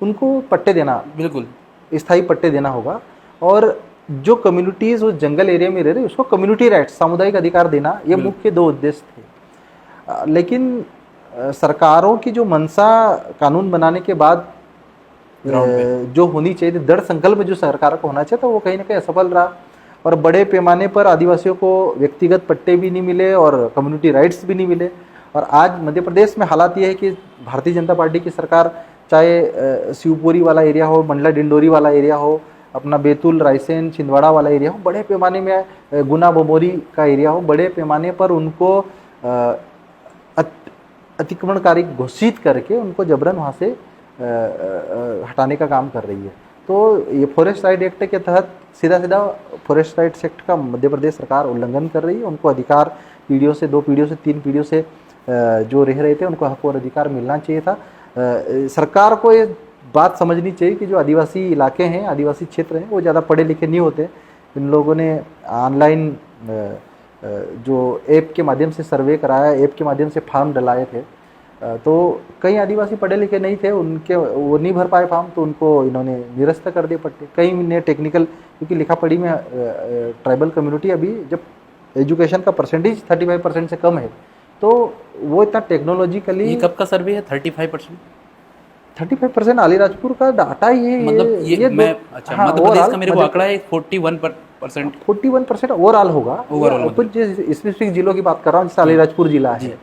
Speaker 2: उनको पट्टे देना,
Speaker 1: बिल्कुल
Speaker 2: स्थायी पट्टे देना होगा। और जो कम्युनिटीज़ उस जंगल एरिया में रह रही, उसको कम्युनिटी राइट्स, सामुदायिक अधिकार देना, ये मुख्य दो उद्देश्य थे। लेकिन सरकारों की जो मंशा कानून बनाने के बाद जो होनी चाहिए, दृढ़ संकल्प जो सरकार को होना चाहिए, तो वो कहीं ना कहीं असफल रहा। और बड़े पैमाने पर आदिवासियों को व्यक्तिगत पट्टे भी नहीं मिले और कम्युनिटी राइट्स भी नहीं मिले। और आज मध्य प्रदेश में हालात ये है कि भारतीय जनता पार्टी की सरकार, चाहे शिवपुरी वाला एरिया हो, मंडला डिंडोरी वाला एरिया हो, अपना बैतूल रायसेन छिंदवाड़ा वाला एरिया हो, बड़े पैमाने में गुना बमोरी का एरिया हो, बड़े पैमाने पर उनको अतिक्रमणकारी घोषित करके उनको जबरन वहाँ से हटाने का काम कर रही है। तो ये फॉरेस्ट राइट एक्ट के तहत सीधा फॉरेस्ट राइट्स एक्ट का मध्य प्रदेश सरकार उल्लंघन कर रही है। उनको अधिकार पीढ़ियों से, 2 पीढ़ियों से, 3 पीढ़ियों से जो रह रहे थे, उनको हक और अधिकार मिलना चाहिए था। सरकार को ये बात समझनी चाहिए कि जो आदिवासी इलाके हैं, आदिवासी क्षेत्र हैं, वो ज़्यादा पढ़े लिखे नहीं होते। इन लोगों ने ऑनलाइन जो ऐप के माध्यम से सर्वे कराया, ऐप के माध्यम से फॉर्म डलाए थे, तो कई आदिवासी पढ़े लिखे नहीं थे, वो नहीं भर पाए फॉर्म, तो उनको इन्होंने निरस्त कर दिए पट्टे। कई ने टेक्निकल, क्योंकि लिखा पढ़ी में ट्राइबल कम्युनिटी अभी जब एजुकेशन का परसेंटेज 35% से कम है, तो वो इतना टेक्नोलॉजिकली।
Speaker 1: ये कब का सर्वे है? 35%?
Speaker 2: 35% अलीराजपुर का डाटा ही है।
Speaker 1: मतलब ये मैं अच्छा,
Speaker 2: हाँ,
Speaker 1: मध्य प्रदेश का मेरे को आंकड़ा है 41%।
Speaker 2: 41% ओवरऑल होगा। कुछ स्पेसिफिक जिलों की बात कर रहा हूँ, जैसे अलीराजपुर जिला है,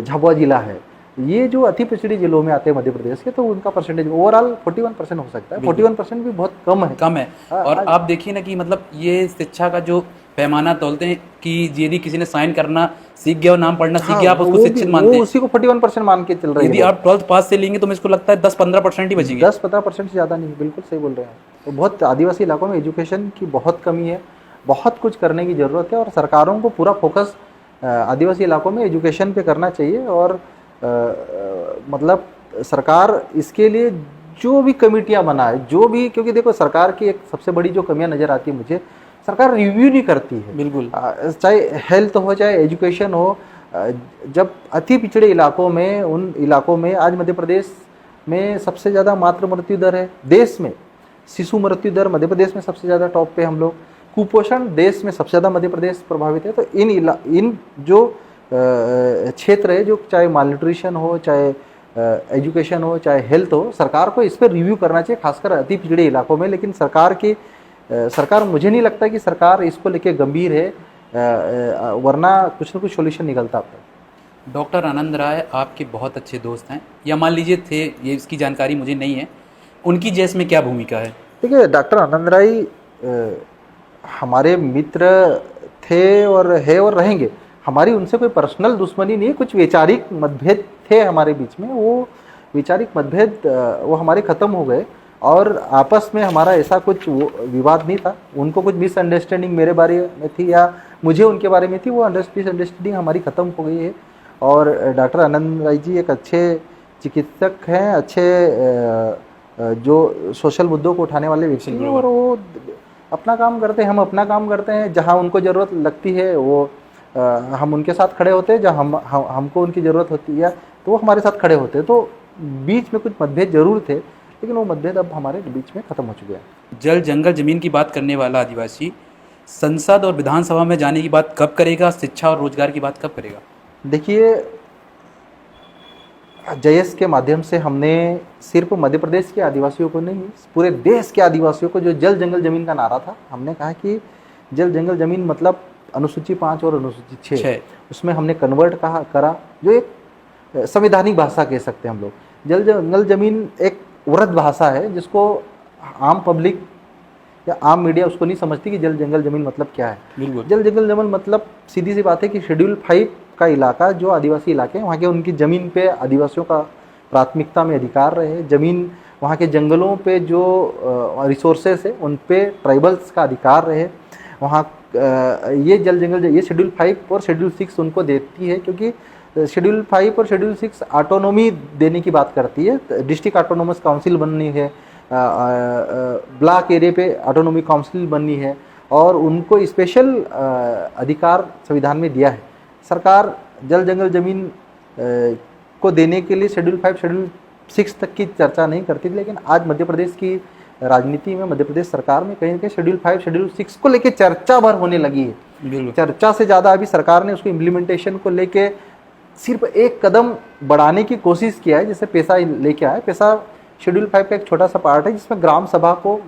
Speaker 2: झाबुआ जिला है, ये जो अति पिछड़ी जिलों में आते हैं मध्य प्रदेश के, तो उनका परसेंटेज ओवरऑल 41% हो सकता है। 41% भी बहुत कम है।
Speaker 1: और आप देखिए ना कि मतलब ये शिक्षा का जो पैमाना तोलते हैं कि यदि किसी ने साइन करना सीख गया और नाम पढ़ना सीख गया, आप उसको शिक्षित मानते हैं,
Speaker 2: उसी को 41% मान के चल रहे हैं।
Speaker 1: यदि आप 12th पास से लेंगे तो मुझे इसको लगता है 10-15% ही बचेंगे।
Speaker 2: 10-15% से ज़्यादा नहीं, बिल्कुल सही बोल रहे हैं। तो बहुत आदिवासी इलाकों में एजुकेशन की बहुत कमी है, बहुत कुछ करने की ज़रूरत है, और सरकारों को पूरा फोकस आदिवासी इलाकों में एजुकेशन पे करना चाहिए। और मतलब सरकार इसके लिए जो भी कमेटियां बनाए, जो भी, क्योंकि देखो सरकार की एक सबसे बड़ी जो कमियां नज़र आती है मुझे, सरकार रिव्यू नहीं करती है।
Speaker 1: बिल्कुल,
Speaker 2: चाहे हेल्थ हो, चाहे एजुकेशन हो, जब अति पिछड़े इलाकों में, उन इलाकों में आज मध्य प्रदेश में सबसे ज़्यादा मातृ मृत्यु दर है देश में, शिशु मृत्यु दर मध्य प्रदेश में सबसे ज़्यादा टॉप पे हम लोग, कुपोषण देश में सबसे ज़्यादा मध्य प्रदेश प्रभावित है। तो इन जो क्षेत्र है, जो चाहे मालन्यूट्रिशन हो, चाहे एजुकेशन हो, चाहे हेल्थ हो, सरकार को इस पर रिव्यू करना चाहिए, खासकर अति पिछड़े इलाकों में। लेकिन सरकार मुझे नहीं लगता कि सरकार इसको लेके गंभीर है, वरना कुछ ना कुछ सोल्यूशन निकलता आपका।
Speaker 1: डॉक्टर आनंद राय आपके बहुत अच्छे दोस्त हैं, या मान लीजिए थे, ये इसकी जानकारी मुझे नहीं है, उनकी जेस में क्या भूमिका है?
Speaker 2: देखिए, डॉक्टर आनंद राय हमारे मित्र थे और है और रहेंगे। हमारी उनसे कोई पर्सनल दुश्मनी नहीं है, कुछ वैचारिक मतभेद थे हमारे बीच में, वो वैचारिक मतभेद वो हमारे ख़त्म हो गए और आपस में हमारा ऐसा कुछ विवाद नहीं था। उनको कुछ मिसअंडरस्टैंडिंग मेरे बारे में थी या मुझे उनके बारे में थी, वो मिसअंडरस्टैंडिंग हमारी ख़त्म हो गई है। और डॉक्टर आनंद राय जी एक अच्छे चिकित्सक हैं, अच्छे जो सोशल मुद्दों को उठाने वाले व्यक्ति हैं, और वो अपना काम करते हैं, हम अपना काम करते हैं। जहाँ उनको ज़रूरत लगती है वो हम उनके साथ खड़े होते हैं, जहाँ हमको उनकी ज़रूरत होती है तो वो हमारे साथ खड़े होते हैं। तो बीच में कुछ मतभेद जरूर थे, लेकिन वो मतभेद अब हमारे बीच में ख़त्म हो चुके हैं।
Speaker 1: जल जंगल जमीन की बात करने वाला आदिवासी संसद और विधानसभा में जाने की बात कब करेगा? शिक्षा और रोजगार की बात कब करेगा?
Speaker 2: देखिए, जयस के माध्यम से हमने सिर्फ मध्य प्रदेश के आदिवासियों को नहीं, पूरे देश के आदिवासियों को, जो जल जंगल जमीन का नारा था, हमने कहा कि जल जंगल जमीन मतलब अनुसूची 5 और अनुसूची 6, उसमें हमने कन्वर्ट करा, जो एक संवैधानिक भाषा कह सकते हैं हम लोग। जल जंगल जमीन एक वृद्ध भाषा है जिसको आम पब्लिक या आम मीडिया उसको नहीं समझती कि जल जंगल जमीन मतलब क्या है। जल जंगल जमीन मतलब सीधी सी बात है कि शेड्यूल 5 का इलाका, जो आदिवासी इलाके हैं, वहाँ के उनकी ज़मीन पे आदिवासियों का प्राथमिकता में अधिकार रहे। ज़मीन, वहाँ के जंगलों पे जो रिसोर्सेस है उन पे ट्राइबल्स का अधिकार रहे। वहाँ ये जल जंगल, ये शेड्यूल 5 और शेड्यूल 6 उनको देती है, क्योंकि शेड्यूल 5 और शेड्यूल 6 ऑटोनॉमी देने की बात करती है। डिस्ट्रिक्ट ऑटोनोमस काउंसिल बननी है, ब्लॉक एरिया पे ऑटोनॉमी काउंसिल बननी है, और उनको स्पेशल अधिकार संविधान में दिया है। सरकार जल जंगल जमीन को देने के लिए शेड्यूल 5 शेड्यूल 6 तक की चर्चा नहीं करती थी, लेकिन आज मध्य प्रदेश की राजनीति में, मध्य प्रदेश सरकार में कहीं ना कहीं शेड्यूल 5 शेड्यूल 6 को लेके चर्चा भर होने लगी है। चर्चा से ज़्यादा अभी सरकार ने उसको इम्प्लीमेंटेशन को लेके सिर्फ एक कदम बढ़ाने की कोशिश किया है, जैसे पैसा लेके आए। पैसा शेड्यूल 5 का एक छोटा सा पार्ट है, जिसमें ग्राम सभा को,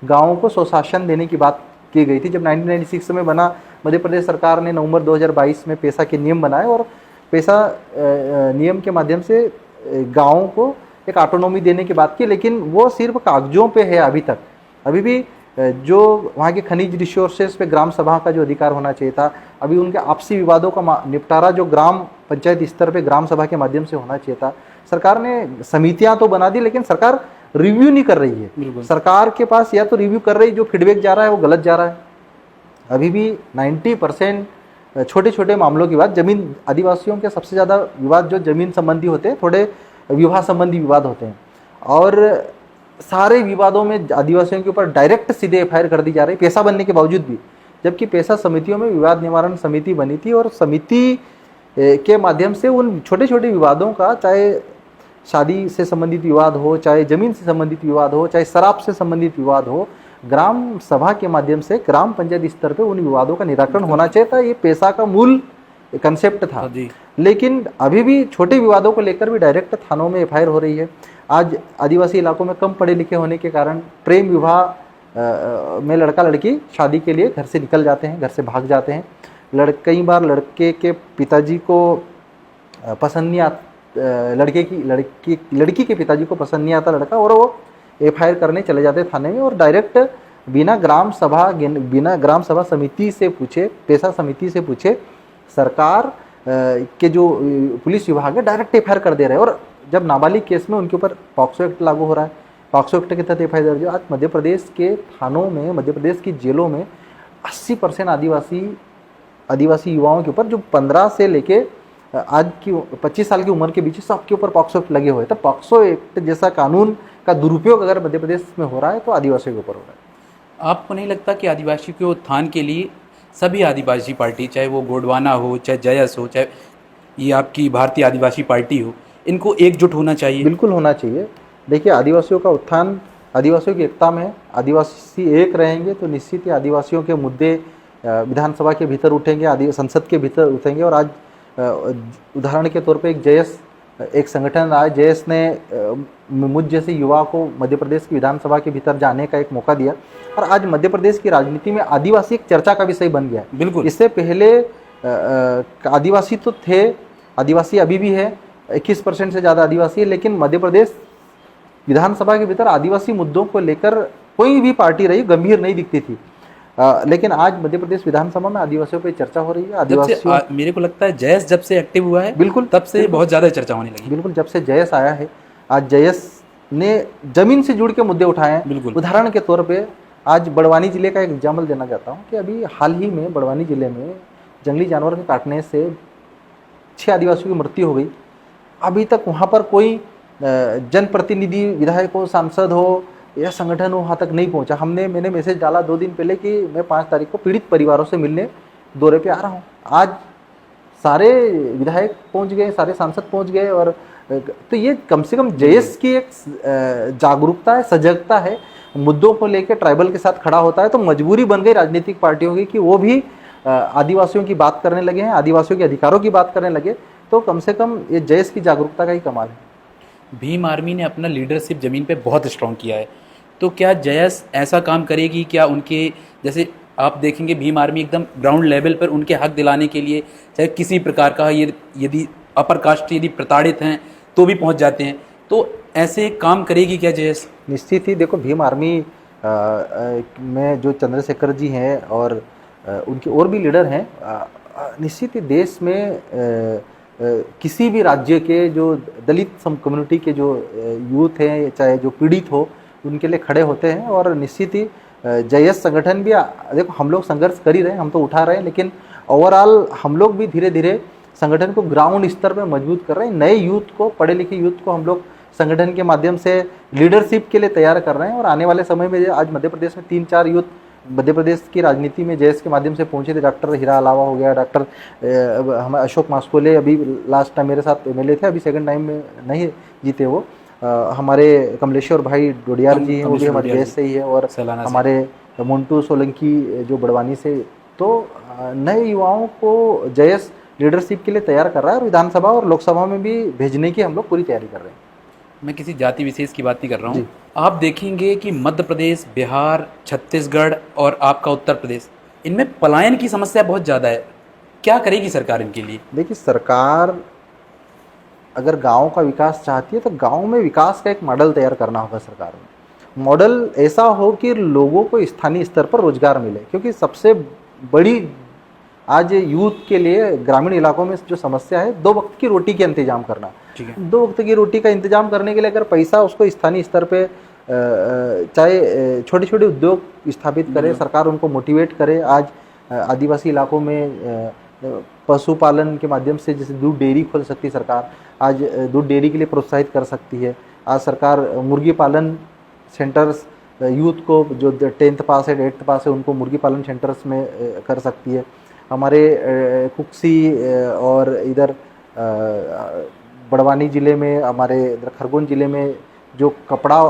Speaker 2: गाँवों को स्वशासन देने की बात की गई थी। जब 1996 में बना, मध्य प्रदेश सरकार ने नवंबर 2022 में पैसा के नियम बनाए, और पैसा नियम के माध्यम से गाँवों को एक ऑटोनॉमी देने की बात की, लेकिन वो सिर्फ कागजों पे है अभी तक। अभी भी जो वहाँ के खनिज रिसोर्सेज पे ग्राम सभा का जो अधिकार होना चाहिए था, अभी उनके आपसी विवादों का निपटारा जो ग्राम पंचायत स्तर पे ग्राम सभा के माध्यम से होना चाहिए था। सरकार ने समितियां तो बना दी, लेकिन सरकार रिव्यू नहीं कर रही है। सरकार के पास या तो रिव्यू कर रही, जो फीडबैक जा रहा है वो गलत जा रहा है। अभी भी 90% छोटे छोटे मामलों की बात, जमीन, आदिवासियों के सबसे ज़्यादा विवाद जो जमीन संबंधी होते हैं, थोड़े विवाह संबंधी विवाद होते हैं, और सारे विवादों में आदिवासियों के ऊपर डायरेक्ट सीधे FIR कर दी जा रही, पैसा बनने के बावजूद भी। जबकि पैसा समितियों में विवाद निवारण समिति बनी थी, और समिति के माध्यम से उन छोटे छोटे विवादों का, चाहे शादी से संबंधित विवाद हो, चाहे जमीन से संबंधित विवाद हो, चाहे शराब से संबंधित विवाद हो, ग्राम सभा के माध्यम से ग्राम पंचायत स्तर पे उन विवादों का निराकरण होना चाहिए था। ये पैसा का मूल कंसेप्ट था। लेकिन अभी भी छोटे विवादों को लेकर भी डायरेक्ट थानों में FIR हो रही है। आज आदिवासी इलाकों में कम पढ़े लिखे होने के कारण प्रेम विवाह में लड़का लड़की शादी के लिए घर से निकल जाते हैं, घर से भाग जाते हैं। कई बार लड़के के पिताजी को पसंद नहीं आता, लड़की के पिताजी को पसंद नहीं आता लड़का, और वो FIR करने चले जाते थाने में, और डायरेक्ट बिना ग्राम सभा समिति से पूछे, पैसा समिति से पूछे, सरकार के जो पुलिस विभाग है डायरेक्ट FIR कर दे रहे हैं। और जब नाबालिग केस में उनके ऊपर पॉक्सो एक्ट लागू हो रहा है, पॉक्सो एक्ट के तहत FIR दर्ज है। आज मध्य प्रदेश के थानों में, मध्य प्रदेश की जेलों में 80% आदिवासी युवाओं के ऊपर, जो 15 से लेके आज की 25 साल की उम्र के बीच, सबके ऊपर पॉक्सो एक्ट लगे हुए हैं। तो पॉक्सो एक्ट जैसा कानून का दुरुपयोग अगर मध्य प्रदेश में हो रहा है, तो आदिवासियों के ऊपर हो रहा है।
Speaker 1: आपको नहीं लगता कि आदिवासी के उत्थान के लिए सभी आदिवासी पार्टी, चाहे वो गोंडवाना हो, चाहे जयस हो, चाहे ये आपकी भारतीय आदिवासी पार्टी हो, इनको एकजुट होना चाहिए।
Speaker 2: बिल्कुल होना चाहिए। देखिए, आदिवासियों का उत्थान आदिवासियों की एकता में है। आदिवासी एक रहेंगे तो निश्चित ही आदिवासियों के मुद्दे विधानसभा के भीतर उठेंगे, आदि संसद के भीतर उठेंगे। और आज उदाहरण के तौर पे एक जेएस एक संगठन आज जेएस ने मुझ जैसे युवा को मध्य प्रदेश की विधानसभा के भीतर जाने का एक मौका दिया, और आज मध्य प्रदेश की राजनीति में आदिवासी एक चर्चा का विषय बन गया है।
Speaker 1: बिल्कुल।
Speaker 2: इससे पहले आदिवासी तो थे, आदिवासी अभी भी है, 21% से ज़्यादा आदिवासी है, लेकिन मध्य प्रदेश विधानसभा के भीतर आदिवासी मुद्दों को लेकर कोई भी पार्टी रही गंभीर नहीं दिखती थी। लेकिन आज मध्य प्रदेश विधानसभा में आदिवासियों पर चर्चा हो रही है। आदिवासियों
Speaker 1: मेरे को लगता है जयस जब से एक्टिव हुआ है,
Speaker 2: बिल्कुल
Speaker 1: तब से बहुत ज़्यादा चर्चा होने लगी।
Speaker 2: बिल्कुल, जब से जयस आया है, आज जयस ने जमीन से जुड़ के मुद्दे उठाए हैं।
Speaker 1: बिल्कुल।
Speaker 2: उदाहरण के तौर पे आज बड़वानी जिले का एक एग्जाम्पल देना चाहता हूँ कि अभी हाल ही में बड़वानी जिले में जंगली जानवर के काटने से 6 आदिवासियों की मृत्यु हो गई। अभी तक वहाँ पर कोई जनप्रतिनिधि, विधायक हो, सांसद हो या संगठन हो वहाँ तक नहीं पहुँचा। मैंने मैसेज डाला 2 दिन पहले कि मैं 5 तारीख को पीड़ित परिवारों से मिलने दौरे पे आ रहा हूँ। आज सारे विधायक पहुँच गए, सारे सांसद पहुँच गए। और तो ये कम से कम जयस की एक जागरूकता है, सजगता है, मुद्दों को लेकर ट्राइबल के साथ खड़ा होता है। तो मजबूरी बन गई राजनीतिक पार्टियों की कि वो भी आदिवासियों की बात करने लगे हैं, आदिवासियों के अधिकारों की बात करने लगे। तो कम से कम ये जयस की जागरूकता का ही कमाल है।
Speaker 1: भीम आर्मी ने अपना लीडरशिप ज़मीन पे बहुत स्ट्रॉन्ग किया है, तो क्या जयस ऐसा काम करेगी? क्या उनके जैसे आप देखेंगे भीम आर्मी एकदम ग्राउंड लेवल पर उनके हक दिलाने के लिए, चाहे किसी प्रकार का यदि अपर कास्ट यदि प्रताड़ित हैं तो भी पहुंच जाते हैं, तो ऐसे काम करेगी क्या जयस? निश्चित
Speaker 2: ही। देखो, भीम आर्मी में जो चंद्रशेखर जी हैं और उनके और भी लीडर हैं, निश्चित ही देश में किसी भी राज्य के जो दलित कम्युनिटी के जो यूथ हैं, चाहे जो पीड़ित हो, उनके लिए खड़े होते हैं। और निश्चित ही जयस संगठन भी, देखो हम लोग संघर्ष कर ही रहे हैं, हम तो उठा रहे हैं, लेकिन ओवरऑल हम लोग भी धीरे धीरे संगठन को ग्राउंड स्तर पे मजबूत कर रहे हैं। नए यूथ को, पढ़े लिखे यूथ को हम लोग संगठन के माध्यम से लीडरशिप के लिए तैयार कर रहे हैं। और आने वाले समय में आज मध्य प्रदेश में 3-4 यूथ मध्य प्रदेश की राजनीति में जयस के माध्यम से पहुंचे थे। डॉक्टर हीरा अलावा हो गया, डॉक्टर हमारे अशोक मास्कोले अभी लास्ट टाइम मेरे साथ एमएलए थे, अभी सेकंड टाइम में नहीं जीते वो। हमारे कमलेश्वर भाई डोडियार जी हैं, वो भी हमारे जयस से ही है। और हमारे मोन्टू सोलंकी जो बड़वानी से। तो नए युवाओं को जयस लीडरशिप के लिए तैयार कर रहा है, और विधानसभा और लोकसभा में भी भेजने की हम लोग पूरी तैयारी कर रहे हैं।
Speaker 1: मैं किसी जाति विशेष की बात नहीं कर रहा हूँ। आप देखेंगे कि मध्य प्रदेश, बिहार, छत्तीसगढ़ और आपका उत्तर प्रदेश, इनमें पलायन की समस्या बहुत ज़्यादा है। क्या करेगी सरकार इनके लिए?
Speaker 2: देखिए, सरकार अगर गांव का विकास चाहती है तो गांव में विकास का एक मॉडल तैयार करना होगा सरकार में। मॉडल ऐसा हो कि लोगों को स्थानीय स्तर पर रोजगार मिले, क्योंकि सबसे बड़ी आज यूथ के लिए ग्रामीण इलाकों में जो समस्या है, 2 वक्त की रोटी का इंतजाम करना। 2 वक्त की रोटी का इंतजाम करने के लिए अगर पैसा उसको स्थानीय स्तर पे चाहे छोटे छोटे उद्योग स्थापित करे, सरकार उनको मोटिवेट करे। आज आदिवासी इलाकों में पशुपालन के माध्यम से जैसे दूध डेयरी खोल सकती है सरकार, आज दूध डेयरी के लिए प्रोत्साहित कर सकती है। आज सरकार मुर्गी पालन सेंटर्स यूथ को जो 10th पास है, 8th पास है, उनको मुर्गी पालन सेंटर्स में कर सकती है। हमारे कुक्सी और इधर बड़वानी ज़िले में, हमारे इधर खरगोन ज़िले में जो कपड़ा,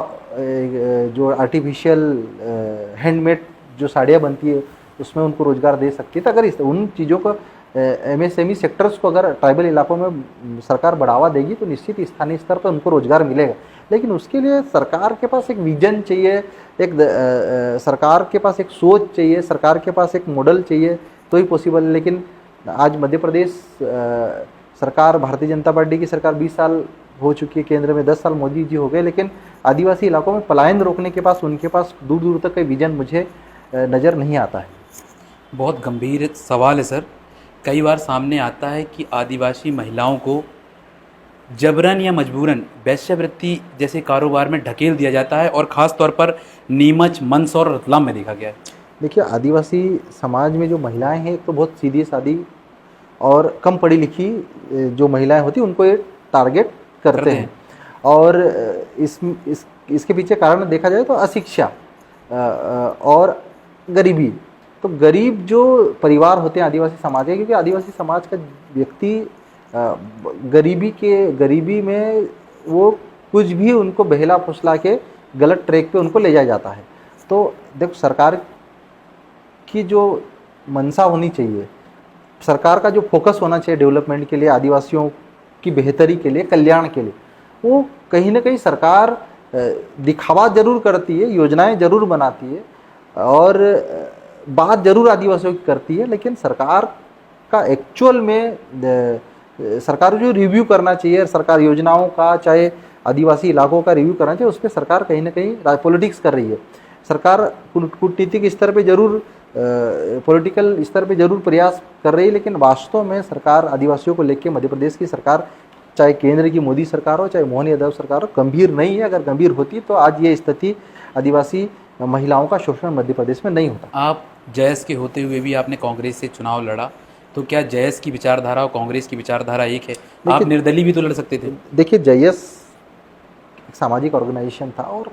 Speaker 2: जो आर्टिफिशियल हैंडमेड जो साड़ियाँ बनती है, उसमें उनको रोज़गार दे सकती है। तो अगर उन चीज़ों को एमएसएमई सेक्टर्स को अगर ट्राइबल इलाकों में सरकार बढ़ावा देगी तो निश्चित स्थानीय स्तर पर उनको रोज़गार मिलेगा। लेकिन उसके लिए सरकार के पास एक विजन चाहिए, सरकार के पास एक सोच चाहिए, सरकार के पास एक मॉडल चाहिए, तो ही पॉसिबल है। लेकिन आज मध्य प्रदेश सरकार, भारतीय जनता पार्टी की सरकार 20 साल हो चुकी है, केंद्र में 10 साल मोदी जी हो गए, लेकिन आदिवासी इलाकों में पलायन रोकने के पास उनके पास दूर दूर तक का विजन मुझे नज़र नहीं आता है।
Speaker 1: बहुत गंभीर सवाल है सर। कई बार सामने आता है कि आदिवासी महिलाओं को जबरन या मजबूरन वेश्यावृत्ति जैसे कारोबार में ढकेल दिया जाता है, और ख़ास तौर पर नीमच, मंदसौर और रतलाम में देखा गया है।
Speaker 2: देखिए, आदिवासी समाज में जो महिलाएं हैं, एक तो बहुत सीधी सादी और कम पढ़ी लिखी जो महिलाएं होती हैं, उनको ये टारगेट करते हैं। और इसके पीछे कारण देखा जाए तो अशिक्षा और गरीबी। तो गरीब जो परिवार होते हैं आदिवासी समाज के, क्योंकि आदिवासी समाज का व्यक्ति गरीबी में वो कुछ भी उनको बहला फुसला के गलत ट्रैक पे उनको ले जाया जाता है। तो देखो, सरकार की जो मंशा होनी चाहिए, सरकार का जो फोकस होना चाहिए डेवलपमेंट के लिए, आदिवासियों की बेहतरी के लिए, कल्याण के लिए, वो कहीं ना कहीं सरकार दिखावा जरूर करती है, योजनाएं जरूर बनाती है और बात जरूर आदिवासियों की करती है, लेकिन सरकार का एक्चुअल में सरकार जो रिव्यू करना चाहिए, सरकार योजनाओं का, चाहे आदिवासी इलाकों का रिव्यू करना चाहिए, उस पर सरकार कहीं ना कहीं पॉलिटिक्स कर रही है। सरकार कूटनीतिक स्तर पे जरूर, पॉलिटिकल स्तर पे जरूर प्रयास कर रही है, लेकिन वास्तव में सरकार आदिवासियों को लेकर, मध्य प्रदेश की सरकार, चाहे केंद्र की मोदी सरकार हो, चाहे मोहन यादव सरकार हो, गंभीर नहीं है। अगर गंभीर होती तो आज ये स्थिति आदिवासी महिलाओं का शोषण मध्य प्रदेश में नहीं होता।
Speaker 1: आप जयस के होते हुए भी आपने कांग्रेस से चुनाव लड़ा, तो क्या जयस की विचारधारा और कांग्रेस की विचारधारा एक है? आप निर्दलीय भी तो लड़ सकते थे।
Speaker 2: देखिए, जयस एक सामाजिक ऑर्गेनाइजेशन था और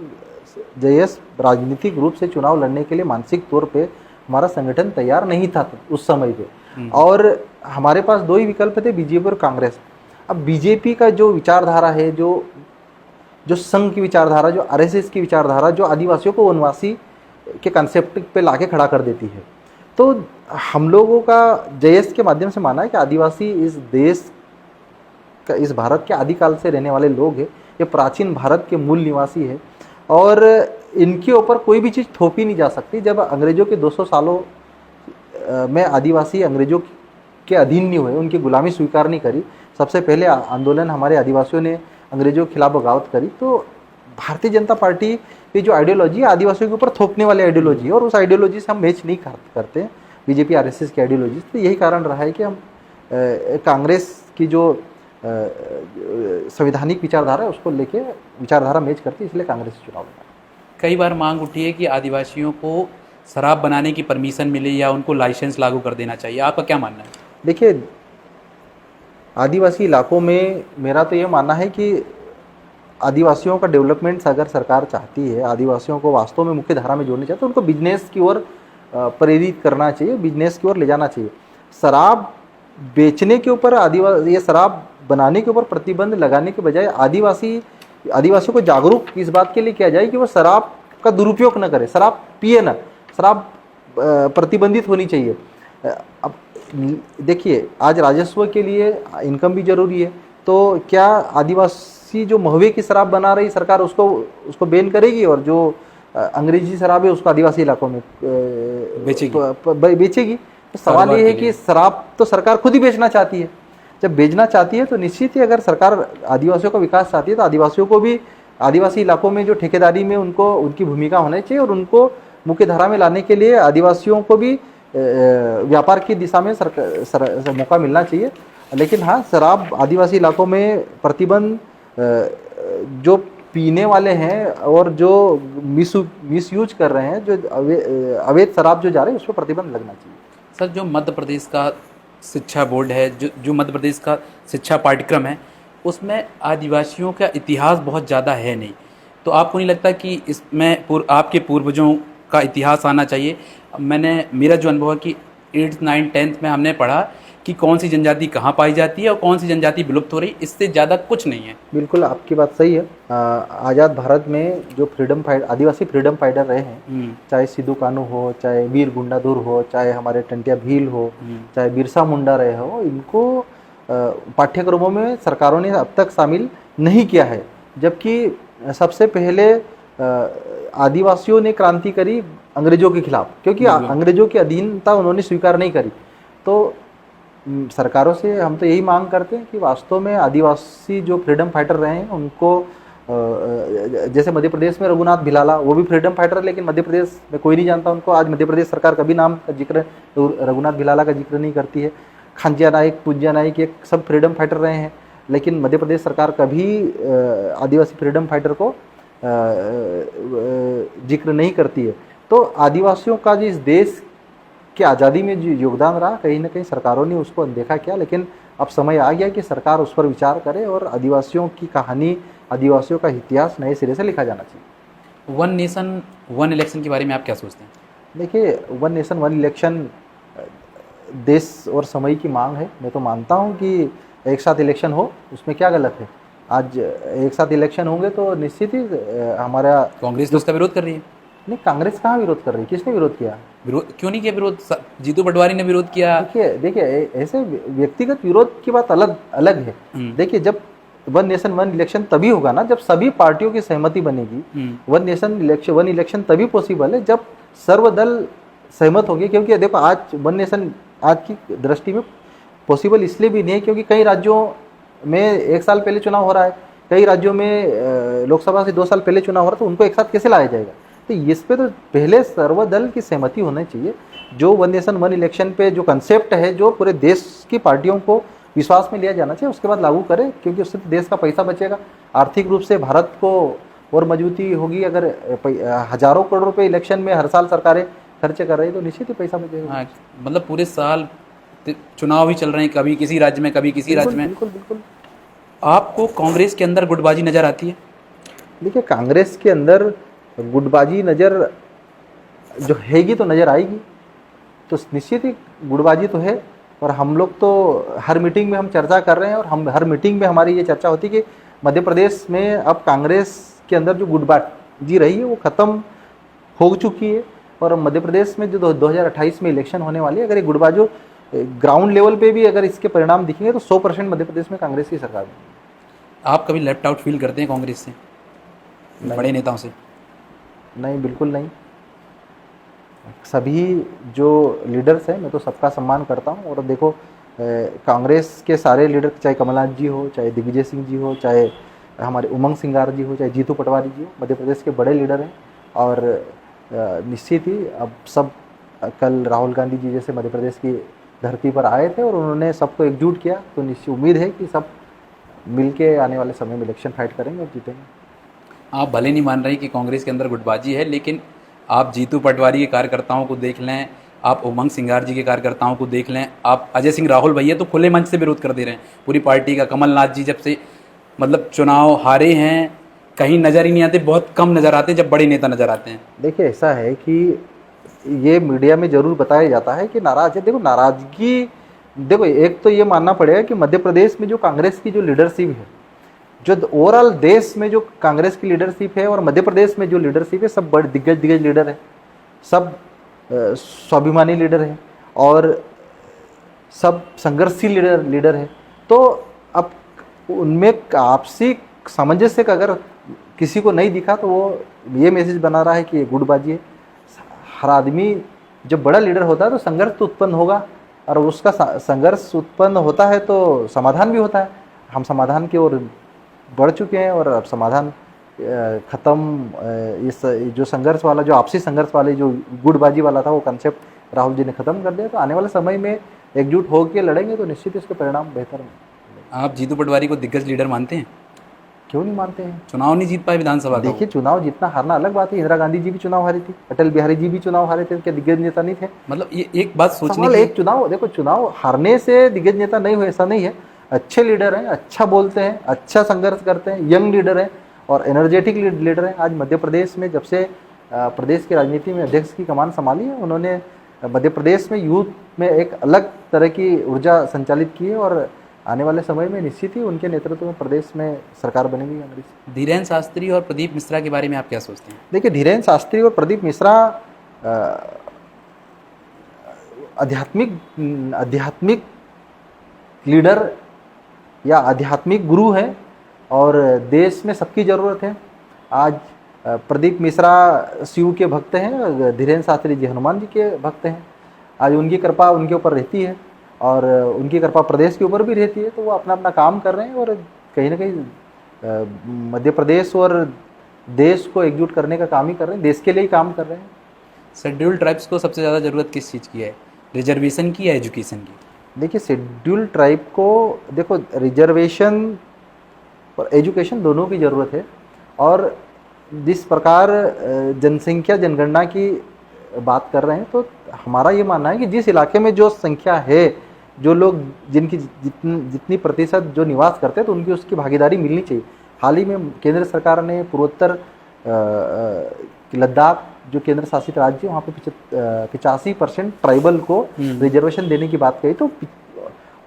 Speaker 2: जयस राजनीतिक रूप से चुनाव लड़ने के लिए मानसिक तौर पे हमारा संगठन तैयार नहीं था उस समय पे, और हमारे पास दो ही विकल्प थे, बीजेपी और कांग्रेस। अब बीजेपी का जो विचारधारा है, जो संघ की विचारधारा, जो आरएसएस की विचारधारा, जो आदिवासियों को वनवासी के कंसेप्ट पे लाके खड़ा कर देती है, तो हम लोगों का जयस के माध्यम से माना है कि आदिवासी इस देश का, इस भारत के आदिकाल से रहने वाले लोग हैं, ये प्राचीन भारत के मूल निवासी है और इनके ऊपर कोई भी चीज़ थोपी नहीं जा सकती। जब अंग्रेजों के 200 सालों में आदिवासी अंग्रेजों के अधीन नहीं हुए, उनकी गुलामी स्वीकार नहीं करी, सबसे पहले आंदोलन हमारे आदिवासियों ने अंग्रेजों के खिलाफ बगावत करी, तो भारतीय जनता पार्टी की जो आइडियोलॉजी है, आदिवासियों के ऊपर थोपने वाली आइडियोलॉजी है और उस आइडियोलॉजी से हम मैच नहीं करते बीजेपी आरएसएस की आइडियोलॉजी। तो यही कारण रहा है कि हम कांग्रेस की जो संवैधानिक विचारधारा है उसको लेके विचारधारा मैच करती है, इसलिए कांग्रेस से चुनाव लड़ा।
Speaker 1: कई बार मांग उठी है कि आदिवासियों को शराब बनाने की परमिशन मिले या उनको लाइसेंस लागू कर देना चाहिए, आपका क्या मानना है?
Speaker 2: देखिए, आदिवासी इलाकों में मेरा तो ये मानना है कि आदिवासियों का डेवलपमेंट अगर सरकार चाहती है, आदिवासियों को वास्तव में मुख्य धारा में जोड़ना चाहती है, तो उनको बिजनेस की ओर प्रेरित करना चाहिए, बिजनेस की ओर ले जाना चाहिए। शराब बेचने के ऊपर, ये शराब बनाने के ऊपर प्रतिबंध लगाने के बजाय आदिवासियों को जागरूक इस बात के लिए किया जाए कि वो शराब का दुरुपयोग न करे, शराब पिए ना, शराब प्रतिबंधित होनी चाहिए। अब देखिए, आज राजस्व के लिए इनकम भी जरूरी है, तो क्या आदिवासी जो महुए की शराब बना रही सरकार उसको बैन करेगी और जो अंग्रेजी शराब है उसको आदिवासी इलाकों में बेचेगी? तो सवाल ये है कि शराब तो सरकार खुद ही बेचना चाहती है। जब बेचना चाहती है तो निश्चित ही अगर सरकार आदिवासियों का विकास चाहती है तो आदिवासियों को भी आदिवासी इलाकों में जो ठेकेदारी में उनकी भूमिका होनी चाहिए और उनको मुख्य धारा में लाने के लिए आदिवासियों को भी व्यापार की दिशा में मौका मिलना चाहिए। लेकिन हाँ, शराब आदिवासी इलाकों में प्रतिबंध, जो पीने वाले हैं और जो मिसयूज कर रहे हैं, जो अवैध शराब जो जा रही है, उस पर प्रतिबंध लगना चाहिए।
Speaker 1: सर, जो मध्य प्रदेश का शिक्षा बोर्ड है, जो मध्य प्रदेश का शिक्षा पाठ्यक्रम है, उसमें आदिवासियों का इतिहास बहुत ज़्यादा है नहीं, तो आपको नहीं लगता कि इसमें आपके पूर्वजों का इतिहास आना चाहिए? मेरा जो अनुभव है कि 8th 9th 10th में हमने पढ़ा कि कौन सी जनजाति कहाँ पाई जाती है और कौन सी जनजाति विलुप्त हो रही, इससे ज़्यादा कुछ नहीं है।
Speaker 2: बिल्कुल, आपकी बात सही है। आज़ाद भारत में जो आदिवासी फ्रीडम फाइटर रहे हैं, चाहे सिद्धू कान्हू हो, चाहे वीर गुंडाधुर हो, चाहे हमारे टंटिया भील हो, चाहे बिरसा मुंडा रहे हो, इनको पाठ्यक्रमों में सरकारों ने अब तक शामिल नहीं किया है। जबकि सबसे पहले आदिवासियों ने क्रांति करी अंग्रेजों के खिलाफ, क्योंकि अंग्रेजों की अधीनता उन्होंने स्वीकार नहीं करी। तो सरकारों से हम तो यही मांग करते हैं कि वास्तव में आदिवासी जो फ्रीडम फाइटर रहे हैं उनको, जैसे मध्य प्रदेश में रघुनाथ भिलाला, वो भी फ्रीडम फाइटर है, लेकिन मध्य प्रदेश में कोई नहीं जानता उनको। आज मध्य प्रदेश सरकार कभी नाम का जिक्र रघुनाथ भिलाला का जिक्र नहीं करती है। खांजिया नाइक, पूज्या नाइक, ये सब फ्रीडम फाइटर रहे हैं, लेकिन मध्य प्रदेश सरकार कभी आदिवासी फ्रीडम फाइटर को जिक्र नहीं करती है। तो आदिवासियों का जो इस देश की आज़ादी में जो योगदान रहा, कहीं ना कहीं सरकारों ने उसको अनदेखा किया, लेकिन अब समय आ गया कि सरकार उस पर विचार करे और आदिवासियों की कहानी, आदिवासियों का इतिहास नए सिरे से लिखा जाना चाहिए।
Speaker 1: वन नेशन वन इलेक्शन के बारे में आप क्या सोचते हैं?
Speaker 2: देखिए, वन नेशन वन इलेक्शन देश और समय की मांग है। मैं तो मानता हूँ कि एक साथ इलेक्शन हो, उसमें क्या गलत है? आज एक साथ इलेक्शन होंगे तो निश्चित ही हमारा
Speaker 1: कांग्रेस तो उसका विरोध कर रही है।
Speaker 2: नहीं, कांग्रेस कहाँ विरोध कर रही है? किसने विरोध किया?
Speaker 1: विरोध क्यों नहीं किया? विरोध जीतू पटवारी ने विरोध किया।
Speaker 2: देखिए देखिए ऐसे व्यक्तिगत विरोध की बात अलग अलग है। देखिए, जब वन नेशन वन इलेक्शन तभी होगा ना जब सभी पार्टियों की सहमति बनेगी। वन इलेक्शन तभी पॉसिबल है जब सर्वदल सहमत होगी। क्योंकि देखो, आज वन नेशन आज की दृष्टि में पॉसिबल इसलिए भी नहीं है क्योंकि कई राज्यों में 1 साल पहले चुनाव हो रहा है, कई राज्यों में लोकसभा से 2 साल पहले चुनाव हो रहा है, तो उनको एक साथ कैसे लाया जाएगा? तो इस पे तो पहले सर्वदल की सहमति होनी चाहिए। जो वन नेशन वन इलेक्शन पे जो कंसेप्ट है, जो पूरे देश की पार्टियों को विश्वास में लिया जाना चाहिए, उसके बाद लागू करें, क्योंकि उससे देश का पैसा बचेगा। आर्थिक रूप से भारत को और मजबूती होगी। अगर हजारों करोड़ रुपए इलेक्शन में हर साल सरकारें खर्चे कर रही है तो निश्चित ही पैसा बचेगा।
Speaker 1: हाँ, मतलब पूरे साल चुनाव ही चल रहे हैं, कभी किसी राज्य में कभी किसी राज्य में।
Speaker 2: बिल्कुल बिल्कुल।
Speaker 1: आपको कांग्रेस के अंदर गुटबाजी नजर आती है?
Speaker 2: देखिए, कांग्रेस के अंदर गुटबाजी नज़र जो हैगी तो नज़र आएगी, तो निश्चित ही गुटबाजी तो है। और हम लोग तो हर मीटिंग में हम चर्चा कर रहे हैं, और हम हर मीटिंग में हमारी ये चर्चा होती है कि मध्य प्रदेश में अब कांग्रेस के अंदर जो गुटबाजी रही है वो ख़त्म हो चुकी है। और मध्य प्रदेश में जो 2028 में इलेक्शन होने वाली है, अगर ये गुटबाजो ग्राउंड लेवल पे भी अगर इसके परिणाम दिखेंगे तो 100% मध्य प्रदेश में कांग्रेस की सरकार है।
Speaker 1: आप कभी लेफ्ट आउट फील करते हैं कांग्रेस से, बड़े नेताओं से?
Speaker 2: नहीं, बिल्कुल नहीं। सभी जो लीडर्स हैं, मैं तो सबका सम्मान करता हूं। और देखो, कांग्रेस के सारे लीडर, चाहे कमलनाथ जी हो, चाहे दिग्विजय सिंह जी हो, चाहे हमारे उमंग सिंगार जी हो, चाहे जीतू पटवारी जी हो, मध्य प्रदेश के बड़े लीडर हैं। और निश्चित ही अब सब, कल राहुल गांधी जी जैसे मध्य प्रदेश की धरती पर आए थे और उन्होंने सबको एकजुट किया, तो निश्चित उम्मीद है कि सब मिलके आने वाले समय में इलेक्शन फाइट करेंगे और जीतेंगे।
Speaker 1: आप भले नहीं मान रहे कि कांग्रेस के अंदर गुटबाजी है, लेकिन आप जीतू पटवारी के कार्यकर्ताओं को देख लें, आप उमंग सिंगार जी के कार्यकर्ताओं को देख लें, आप अजय सिंह राहुल भैया तो खुले मंच से विरोध कर दे रहे हैं पूरी पार्टी का। कमलनाथ जी जब से मतलब चुनाव हारे हैं, कहीं नज़र ही नहीं आते, बहुत कम नज़र आते जब बड़े नेता नज़र आते हैं।
Speaker 2: देखिए, ऐसा है कि ये मीडिया में जरूर बताया जाता है कि नाराज है। देखो, नाराजगी, देखो, एक तो ये मानना पड़ेगा कि मध्य प्रदेश में जो कांग्रेस की जो लीडरशिप है, जो ओवरऑल देश में जो कांग्रेस की लीडरशिप है और मध्य प्रदेश में जो लीडरशिप है, सब बड़े दिग्गज लीडर है, सब स्वाभिमानी लीडर है और सब संघर्षशील लीडर है। तो अब उनमें आपसी सामंजस्य का अगर किसी को नहीं दिखा तो वो ये मैसेज बना रहा है कि ये गुटबाजी है। हर आदमी जब बड़ा लीडर होता है तो संघर्ष तो उत्पन्न होगा, और उसका संघर्ष उत्पन्न होता है तो समाधान भी होता है। हम समाधान की ओर बढ़ चुके हैं और अब समाधान ख़त्म। इस जो संघर्ष वाला, जो आपसी संघर्ष वाले, जो गुटबाजी वाला था, वो कंसेप्ट राहुल जी ने ख़त्म कर दिया। तो आने वाले समय में एकजुट होकर लड़ेंगे तो निश्चित इसके परिणाम बेहतर होंगे।
Speaker 1: आप जीतू पटवारी को दिग्गज लीडर मानते हैं?
Speaker 2: क्यों नहीं मानते हैं?
Speaker 1: चुनाव नहीं जीत पाए विधानसभा का।
Speaker 2: देखिए, चुनाव जीतना हारना अलग बात है। इंदिरा गांधी जी भी चुनाव हारी थी, अटल बिहारी जी भी चुनाव हारे थे, क्या दिग्गज नेता नहीं थे?
Speaker 1: मतलब ये एक बात सोचने
Speaker 2: सवाल
Speaker 1: की,
Speaker 2: एक चुनाव, देखो, चुनाव हारने से दिग्गज नेता नहीं हुए, ऐसा नहीं है। अच्छे लीडर हैं, अच्छा बोलते हैं, अच्छा संघर्ष करते हैं, यंग लीडर हैं और एनर्जेटिक लीडर हैं। आज मध्य प्रदेश में जब से प्रदेश की राजनीति में अध्यक्ष की कमान संभाली है, उन्होंने मध्य प्रदेश में यूथ में एक अलग तरह की ऊर्जा संचालित की है। और आने वाले समय में निश्चित ही उनके नेतृत्व में प्रदेश में सरकार बनेगी कांग्रेस।
Speaker 1: धीरेन्द्र शास्त्री और प्रदीप मिश्रा के बारे में आप क्या सोचते हैं?
Speaker 2: देखिए, धीरेन्द्र शास्त्री और प्रदीप मिश्रा आध्यात्मिक लीडर या आध्यात्मिक गुरु हैं और देश में सबकी ज़रूरत है। आज प्रदीप मिश्रा शिव के भक्त हैं, धीरेन्द्र शास्त्री जी हनुमान जी के भक्त हैं। आज उनकी कृपा उनके ऊपर रहती है और उनकी कृपा प्रदेश के ऊपर भी रहती है। तो वो अपना अपना काम कर रहे हैं और कहीं ना कहीं मध्य प्रदेश और देश को एकजुट करने का काम ही कर रहे हैं, देश के लिए ही काम कर रहे हैं।
Speaker 1: शेड्यूल्ड ट्राइब्स को सबसे ज़्यादा ज़रूरत किस चीज़ की है, रिजर्वेशन की या एजुकेशन की?
Speaker 2: देखिए, शेड्यूल्ड ट्राइब को, देखो, रिजर्वेशन और एजुकेशन दोनों की ज़रूरत है। और जिस प्रकार जनसंख्या जनगणना की बात कर रहे हैं, तो हमारा ये मानना है कि जिस इलाके में जो संख्या है, जो लोग जिनकी जितनी प्रतिशत जो निवास करते हैं, तो उनकी उसकी भागीदारी मिलनी चाहिए। हाल ही में केंद्र सरकार ने पूर्वोत्तर लद्दाख जो केंद्र शासित राज्य, वहाँ पे 85% ट्राइबल को रिजर्वेशन देने की बात कही। तो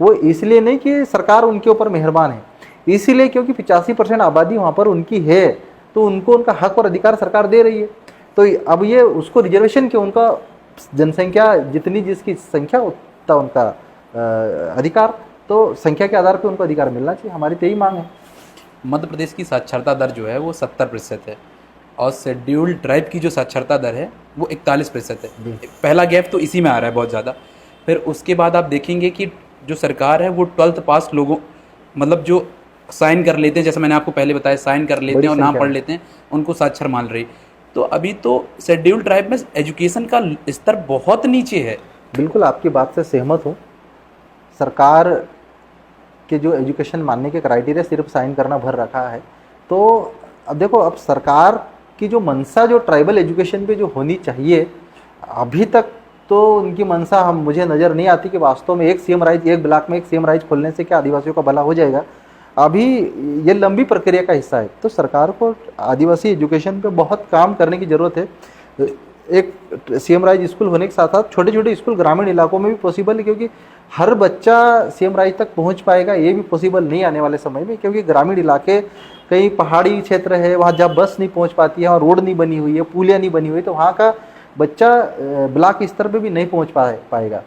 Speaker 2: वो इसलिए नहीं कि सरकार उनके ऊपर मेहरबान है, इसीलिए क्योंकि 85% आबादी वहाँ पर उनकी है, तो उनको उनका हक और अधिकार सरकार दे रही है। तो अब ये उसको रिजर्वेशन क्यों, उनका जनसंख्या जितनी, जिसकी संख्या उतना उनका अधिकार, तो संख्या के आधार पर उनको अधिकार मिलना चाहिए। हमारी तो यही मांग है।
Speaker 1: मध्य प्रदेश की साक्षरता दर जो है वो 70% है और शेड्यूल्ड ट्राइब की जो साक्षरता दर है वो 41% है। पहला गैप तो इसी में आ रहा है बहुत ज़्यादा। फिर उसके बाद आप देखेंगे कि जो सरकार है वो 12th पास लोगों, मतलब जो साइन कर लेते हैं, जैसे मैंने आपको पहले बताया, साइन कर लेते हैं और नाम पढ़ लेते हैं, उनको साक्षर मान रही। तो अभी तो शेड्यूल्ड ट्राइब में एजुकेशन का स्तर बहुत नीचे है।
Speaker 2: बिल्कुल आपकी बात से सहमत हूँ। सरकार के जो एजुकेशन मानने के क्राइटेरिया सिर्फ साइन करना भर रखा है। तो अब देखो, अब सरकार की जो मंशा जो ट्राइबल एजुकेशन पे जो होनी चाहिए, अभी तक तो उनकी मंशा हम मुझे नज़र नहीं आती कि वास्तव में एक सीएम राइज, एक ब्लॉक में एक सीएम राइज खोलने से क्या आदिवासियों का भला हो जाएगा। अभी ये लंबी प्रक्रिया का हिस्सा है। तो सरकार को आदिवासी एजुकेशन पे बहुत काम करने की ज़रूरत है। एक सीएम राइज स्कूल होने के साथ साथ छोटे छोटे स्कूल ग्रामीण इलाकों में भी पॉसिबल है, क्योंकि हर बच्चा सीएम राइज तक पहुंच पाएगा ये भी पॉसिबल नहीं आने वाले समय में, क्योंकि ग्रामीण इलाके कई पहाड़ी क्षेत्र है, वहाँ जब बस नहीं पहुंच पाती है, वहाँ रोड नहीं बनी हुई है, पुलिया नहीं बनी हुई, तो वहाँ का बच्चा ब्लॉक स्तर पे भी नहीं पहुंच पाएगा।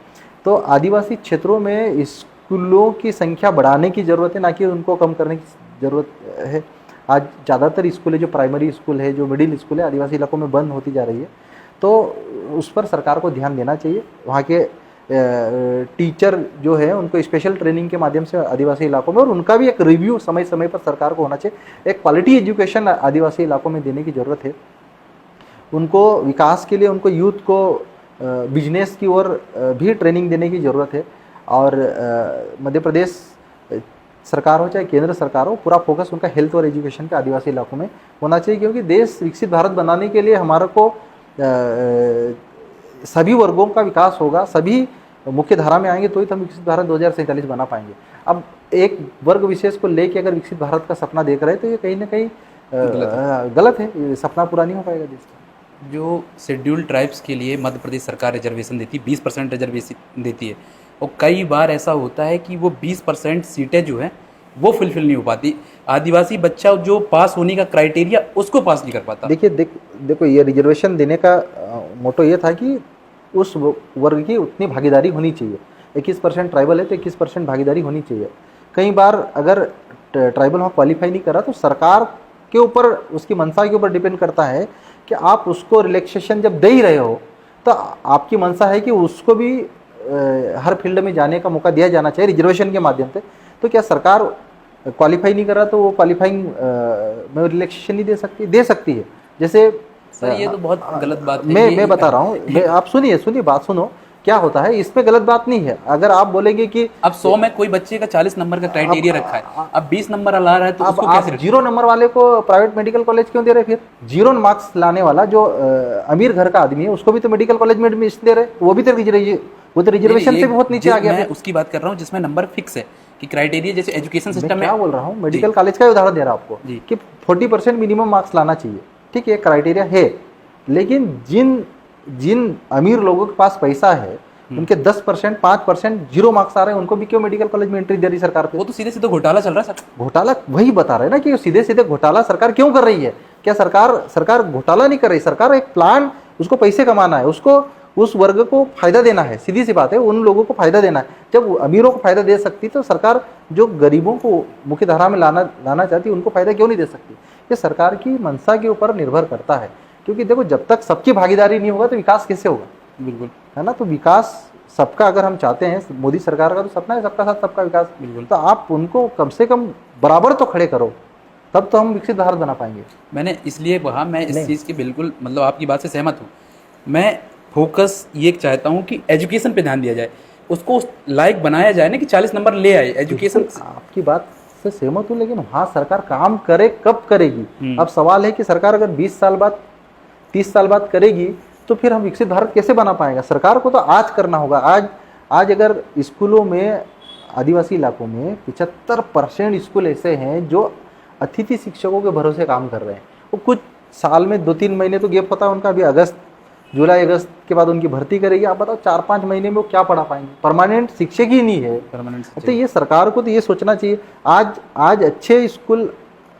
Speaker 2: तो आदिवासी क्षेत्रों में स्कूलों की संख्या बढ़ाने की ज़रूरत है, ना कि उनको कम करने की ज़रूरत है। आज ज़्यादातर स्कूल है, जो प्राइमरी स्कूल है, जो मिडिल स्कूल है, आदिवासी इलाकों में बंद होती जा रही है। तो उस पर सरकार को ध्यान देना चाहिए। वहाँ के टीचर जो है उनको स्पेशल ट्रेनिंग के माध्यम से आदिवासी इलाकों में, और उनका भी एक रिव्यू समय समय पर सरकार को होना चाहिए। एक क्वालिटी एजुकेशन आदिवासी इलाकों में देने की ज़रूरत है। उनको विकास के लिए, उनको यूथ को बिजनेस की ओर भी ट्रेनिंग देने की ज़रूरत है। और मध्य प्रदेश सरकार हो चाहे केंद्र सरकार हो, पूरा फोकस उनका हेल्थ और एजुकेशन के आदिवासी इलाकों में होना चाहिए, क्योंकि देश विकसित भारत बनाने के लिए हमारे को सभी वर्गों का विकास होगा, सभी मुख्य धारा में आएंगे तो ही हम विकसित भारत 2047 बना पाएंगे। अब एक वर्ग विशेष को लेके अगर विकसित भारत का सपना देख रहे हैं तो ये कहीं ना कहीं गलत है, ये सपना पूरा नहीं हो पाएगा देश का।
Speaker 1: जो शेड्यूल्ड ट्राइब्स के लिए मध्य प्रदेश सरकार रिजर्वेशन देती है, 20% रिजर्वेशन देती है, और कई बार ऐसा होता है कि वो 20% सीटें जो हैं वो फुलफिल नहीं हो पाती। आदिवासी बच्चा जो पास होने का क्राइटेरिया उसको पास नहीं कर पाता।
Speaker 2: देखो ये रिजर्वेशन देने का मोटो ये था कि उस वर्ग की उतनी भागीदारी होनी चाहिए। 21% ट्राइबल है तो 21% भागीदारी होनी चाहिए। कई बार अगर ट्राइबल वहाँ क्वालिफाई नहीं करा तो सरकार के ऊपर, उसकी मंशा के ऊपर डिपेंड करता है कि आप उसको रिलैक्सेशन जब दे ही रहे हो तो आपकी मंशा है कि उसको भी हर फील्ड में जाने का मौका दिया जाना चाहिए रिजर्वेशन के माध्यम से। तो क्या सरकार क्वालिफाई नहीं कर रहा तो वो क्वालिफाइंग में रिलैक्सेशन नहीं दे सकती है। जैसे
Speaker 1: सर ये तो बहुत गलत बात है।
Speaker 2: मैं बता रहा हूँ, आप सुनिए बात सुनो, क्या होता है इसमें गलत बात नहीं है। अगर आप बोलेंगे कि
Speaker 1: अब 100 में कोई बच्चे का 40 नंबर का क्राइटेरिया रखा है, अब 20 नंबर ला रहा है तो उसको
Speaker 2: आप 0 नंबर वाले को प्राइवेट मेडिकल कॉलेज क्यों दे रहे? फिर 0 मार्क्स लाने वाला जो अमीर घर का आदमी है उसको भी तो मेडिकल कॉलेज में एडमिशन दे रहे, वो भी तो रिजर्वेशन से बहुत नीचे आ गया।
Speaker 1: मैं उसकी बात कर रहा हूँ जिसमें नंबर फिक्स है कि क्राइटेरिया, जैसे एजुकेशन सिस्टम में।
Speaker 2: क्या बोल रहा हूँ, मेडिकल कॉलेज का उदाहरण दे रहा हूँ आपको कि 40% मिनिमम मार्क्स लाना चाहिए, ठीक है, क्राइटेरिया है। लेकिन जिन अमीर लोगों के पास पैसा है उनके 10%, 5% 0 मार्क्स आ रहे हैं, उनको भी क्यों मेडिकल कॉलेज में एंट्री दे रही सरकार पे?
Speaker 1: वो तो सीधे सीधे घोटाला चल रहा है सर।
Speaker 2: घोटाला वही बता रहे हैं ना कि सीधे सीधे घोटाला सरकार क्यों कर रही है। क्या सरकार घोटाला नहीं कर रही, सरकार एक प्लान, उसको पैसे कमाना है, उसको उस वर्ग को फायदा देना है, सीधी सी बात है, उन लोगों को फायदा देना है। जब अमीरों को फायदा दे सकती तो सरकार जो गरीबों को मुख्य धारा में लाना चाहती उनको फायदा क्यों नहीं दे सकती? ये सरकार की मंशा के ऊपर निर्भर करता है, क्योंकि देखो जब तक सबकी भागीदारी नहीं होगा तो विकास कैसे होगा?
Speaker 1: बिल्कुल
Speaker 2: है ना। तो विकास सबका अगर हम चाहते हैं, मोदी सरकार का तो सपना है सबका साथ सबका विकास,
Speaker 1: बिल्कुल,
Speaker 2: तो आप उनको कम से कम बराबर तो खड़े करो, तब तो हम विकसित भारत बना पाएंगे।
Speaker 1: मैंने इसलिए कहा, मैं इस चीज़ की बिल्कुल मतलब आपकी बात से सहमत हूँ। मैं फोकस ये चाहता हूँ कि एजुकेशन पे ध्यान दिया जाए, उसको लायक बनाया जाए ना कि 40 नंबर ले आए एजुकेशन।
Speaker 2: आपकी बात से सहमत हूँ, लेकिन हाँ सरकार काम करे, कब करेगी? अब सवाल है कि सरकार अगर 20 साल बाद 30 साल बाद करेगी तो फिर हम विकसित भारत कैसे बना पाएंगे? सरकार को तो आज करना होगा। आज अगर स्कूलों में, आदिवासी इलाकों में 75% स्कूल ऐसे हैं जो अतिथि शिक्षकों के भरोसे काम कर रहे हैं। वो कुछ साल में 2-3 महीने तो गैप होता है उनका, अभी अगस्त जुलाई अगस्त के बाद उनकी भर्ती करेगी। आप बताओ 4-5 महीने में वो क्या पढ़ा पाएंगे? परमानेंट शिक्षक ही नहीं है।
Speaker 1: परमानेंट
Speaker 2: तो ये सरकार को तो ये सोचना चाहिए। आज अच्छे स्कूल,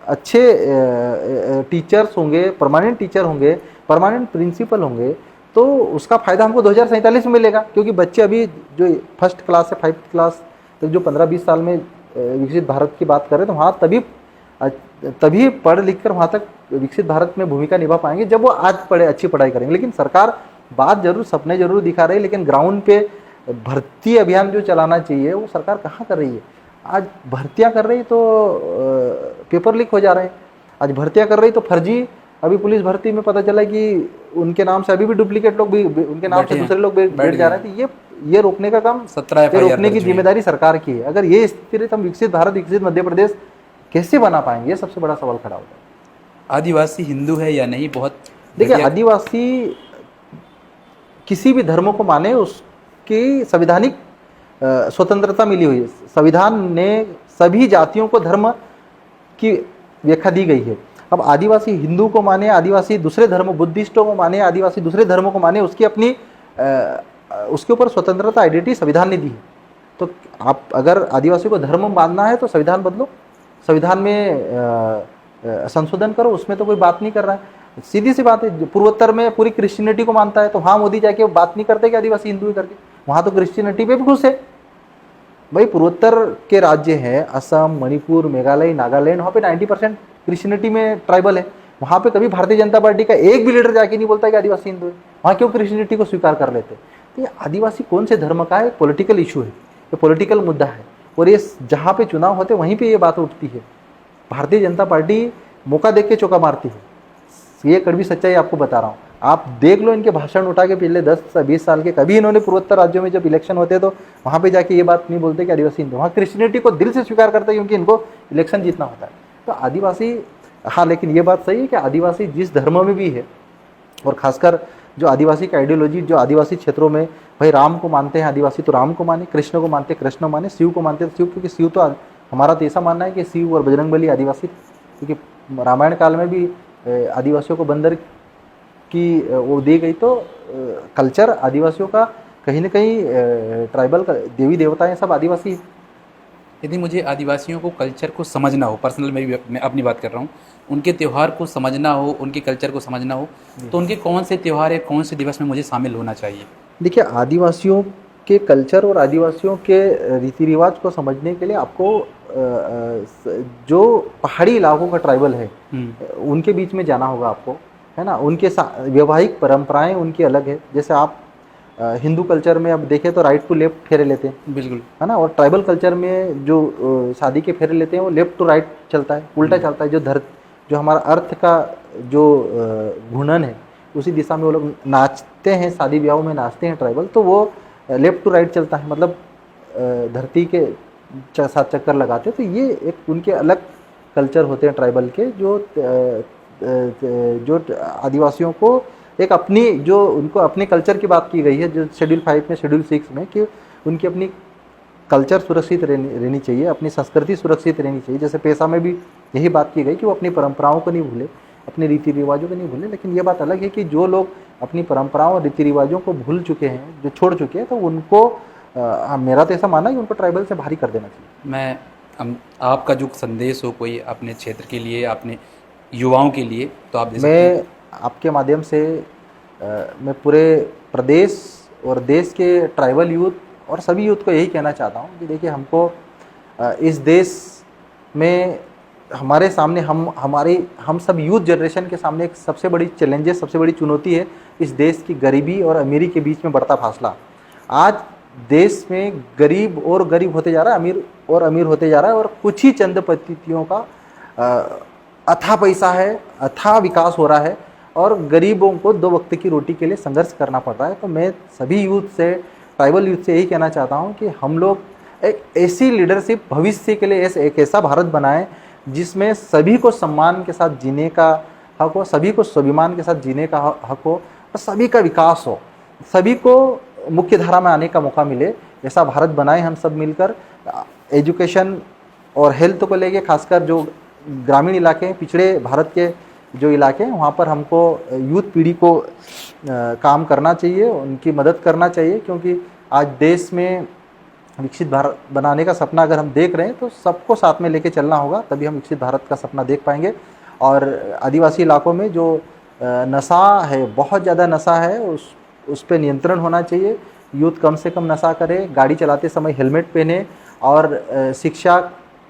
Speaker 2: अच्छे टीचर्स होंगे, परमानेंट टीचर होंगे, परमानेंट प्रिंसिपल होंगे, तो उसका फायदा हमको 2047 में मिलेगा। क्योंकि बच्चे अभी जो फर्स्ट क्लास से 5th क्लास तक जो 15-20 साल में विकसित भारत की बात करें, तो वहाँ तभी पढ़ लिख कर वहाँ तक विकसित भारत में भूमिका निभा पाएंगे जब वो आज अच्छी पढ़ाई करेंगे। लेकिन सरकार बात जरूर, सपने जरूर दिखा रही है, लेकिन ग्राउंड पे भर्ती अभियान जो चलाना चाहिए वो सरकार कहाँ कर रही है। आज भर्तियां कर रही तो पेपर लीक हो जा रहे हैं। आज भर्तियां कर रही तो फर्जी, अभी पुलिस भर्ती में पता चला कि उनके नाम से अभी भी डुप्लीकेट लोग भी उनके नाम से दूसरे लोग बैठ जा रहे थे। ये रोकने का काम
Speaker 1: 17
Speaker 2: ये रोकने की जिम्मेदारी सरकार की है। अगर ये स्थिति रही तो हम विकसित भारत, विकसित मध्य प्रदेश कैसे बना पाएंगे? ये सबसे बड़ा सवाल खड़ा होता है।
Speaker 1: आदिवासी हिंदू है या नहीं, बहुत
Speaker 2: देखिए, आदिवासी किसी भी धर्म को माने, उसकी संवैधानिक स्वतंत्रता मिली हुई है। संविधान ने सभी जातियों को धर्म की व्याख्या दी गई है। अब आदिवासी हिंदू को माने, आदिवासी दूसरे धर्म, बुद्धिस्टों को माने, आदिवासी दूसरे धर्मों को माने, उसकी अपनी उसके ऊपर स्वतंत्रता, आइडेंटिटी संविधान ने दी है। तो आप अगर आदिवासी को धर्म मानना है तो संविधान बदलो, संविधान में संशोधन करो, उसमें तो कोई बात नहीं कर रहा है। सीधी सी बात है। पूर्वोत्तर में पूरी क्रिश्चियनिटी को मानता है, तो वहाँ मोदी जाके बात नहीं करते कि आदिवासी हिंदू ही करके, वहाँ तो क्रिश्चियनिटी पे भी खुश है। भाई पूर्वोत्तर के राज्य हैं असम, मणिपुर, मेघालय, नागालैंड, वहाँ पे 90% क्रिश्चियनिटी में ट्राइबल है। वहाँ पे कभी भारतीय जनता पार्टी का एक भी लीडर जाके नहीं बोलता कि आदिवासी हिंदू है। वहाँ क्यों क्रिश्चियनिटी को स्वीकार कर लेते? तो ये आदिवासी कौन से धर्म का है? पॉलिटिकल इशू है, ये पॉलिटिकल मुद्दा है। और ये जहाँ पे चुनाव होते वहीं पे ये बात उठती है। भारतीय जनता पार्टी मौका देख के चौका मारती है। ये कड़वी सच्चाई आपको बता रहा हूँ। आप देख लो इनके भाषण उठा के पिछले 10-20 साल के, कभी इन्होंने पूर्वोत्तर राज्यों में जब इलेक्शन होते तो वहाँ पे जाके ये बात नहीं बोलते कि आदिवासी हिंदू। वहाँ क्रिश्चियनिटी को दिल से स्वीकार करते हैं क्योंकि इनको इलेक्शन जीतना होता है। तो आदिवासी, हाँ, लेकिन ये बात सही है कि आदिवासी जिस धर्म में भी है, और खासकर जो आदिवासी का आइडियोलॉजी, जो आदिवासी क्षेत्रों में, भाई राम को मानते हैं आदिवासी तो राम को माने, कृष्ण को मानते कृष्ण माने, शिव को मानते तो शिव, क्योंकि शिव तो हमारा तो ऐसा मानना है कि शिव और बजरंगबली आदिवासी, क्योंकि रामायण काल में भी आदिवासियों को बंदर की वो दी गई। तो कल्चर आदिवासियों का कहीं ना कहीं ट्राइबल का, देवी देवताएं सब आदिवासी है।
Speaker 1: यदि मुझे आदिवासियों को कल्चर को समझना हो, पर्सनल मैं अपनी बात कर रहा हूँ, उनके त्यौहार को समझना हो, उनके कल्चर को समझना हो, तो उनके कौन से त्यौहार या कौन से दिवस में मुझे शामिल होना चाहिए?
Speaker 2: देखिए, आदिवासियों के कल्चर और आदिवासियों के रीति रिवाज को समझने के लिए आपको जो पहाड़ी इलाकों का ट्राइबल है उनके बीच में जाना होगा आपको, है ना। उनके वैवाहिक परंपराएं उनकी अलग है। जैसे आप हिंदू कल्चर में अब देखें तो राइट टू लेफ्ट फेरे लेते हैं, बिल्कुल, है ना। और ट्राइबल कल्चर में जो शादी के फेरे लेते हैं वो लेफ्ट टू राइट चलता है, उल्टा चलता है। जो हमारा अर्थ का जो घूर्णन है उसी दिशा में वो लोग नाचते हैं, शादी ब्याहों में नाचते हैं ट्राइबल, तो वो लेफ्ट टू राइट चलता है, मतलब धरती के साथ चक्कर लगाते हैं। तो ये एक उनके अलग कल्चर होते हैं ट्राइबल के, जो आदिवासियों को एक अपनी, जो उनको अपने कल्चर की बात की गई है, जो शेड्यूल 5 में, शेड्यूल 6 में, कि उनकी अपनी कल्चर सुरक्षित रहनी चाहिए, अपनी संस्कृति सुरक्षित रहनी चाहिए। जैसे पेशा में भी यही बात की गई कि वो अपनी परंपराओं को नहीं भूले, अपने रीति रिवाजों को नहीं भूले। लेकिन ये बात अलग है कि जो लोग अपनी परंपराओं और रीति रिवाजों को भूल चुके हैं, जो छोड़ चुके हैं, तो उनको मेरा तो ऐसा मानना है कि उनको ट्राइबल से बाहर कर देना चाहिए।
Speaker 1: आपका जो संदेश हो कोई अपने क्षेत्र के लिए, अपने युवाओं के लिए, तो आप
Speaker 2: मैं आपके माध्यम से मैं पूरे प्रदेश और देश के ट्राइबल यूथ और सभी यूथ को यही कहना चाहता हूँ कि देखिए, हमको इस देश में हमारे सामने हम सब यूथ जनरेशन के सामने एक सबसे बड़ी चैलेंजेस, सबसे बड़ी चुनौती है इस देश की गरीबी और अमीरी के बीच में बढ़ता फासला। आज देश में गरीब और गरीब होते जा रहा है, अमीर और अमीर होते जा रहा है, और कुछ ही चंद पतिथियों का अथाह पैसा है, अथाह विकास हो रहा है, और गरीबों को 2 वक्त की रोटी के लिए संघर्ष करना पड़ रहा है। तो मैं सभी यूथ से, ट्राइबल यूथ से यही कहना चाहता हूँ कि हम लोग एक ऐसी लीडरशिप भविष्य के लिए एक ऐसा भारत बनाएं जिसमें सभी को सम्मान के साथ जीने का हक हो, सभी को स्वाभिमान के साथ जीने का हक हो, और सभी का विकास हो, सभी को मुख्य धारा में आने का मौका मिले। ऐसा भारत बनाएं हम सब मिलकर। एजुकेशन और हेल्थ को लेके, खासकर जो ग्रामीण इलाके हैं, पिछड़े भारत के जो इलाके हैं, वहाँ पर हमको यूथ पीढ़ी को काम करना चाहिए, उनकी मदद करना चाहिए, क्योंकि आज देश में विकसित भारत बनाने का सपना अगर हम देख रहे हैं तो सबको साथ में लेके चलना होगा, तभी हम विकसित भारत का सपना देख पाएंगे। और आदिवासी इलाकों में जो नशा है, बहुत ज़्यादा नशा है, उस पर नियंत्रण होना चाहिए। यूथ कम से कम नशा करे, गाड़ी चलाते समय हेलमेट पहने और शिक्षा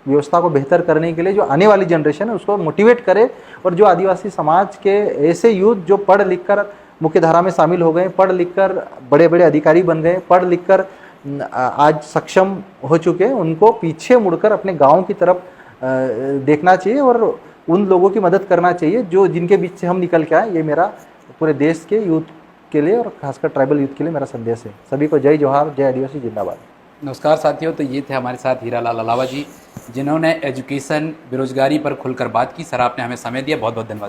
Speaker 2: व्यवस्था को बेहतर करने के लिए जो आने वाली जनरेशन है उसको मोटिवेट करे। और जो आदिवासी समाज के ऐसे यूथ जो पढ़ लिख कर मुख्य धारा में शामिल हो गए, पढ़ लिख कर बड़े बड़े अधिकारी बन गए, पढ़ लिख कर आज सक्षम हो चुके हैं, उनको पीछे मुड़कर अपने गाँव की तरफ देखना चाहिए और उन लोगों की मदद करना चाहिए जो जिनके बीच से हम निकल के आए। ये मेरा पूरे देश के यूथ के लिए और खासकर ट्राइबल यूथ के लिए मेरा संदेश है। सभी को जय जोहार, जय आदिवासी जिंदाबाद।
Speaker 1: नमस्कार साथियों, तो ये थे हमारे साथ हीरालाल अलावा जी, जिन्होंने एजुकेशन बेरोजगारी पर खुलकर बात की। सर आपने हमें समय दिया, बहुत बहुत धन्यवाद।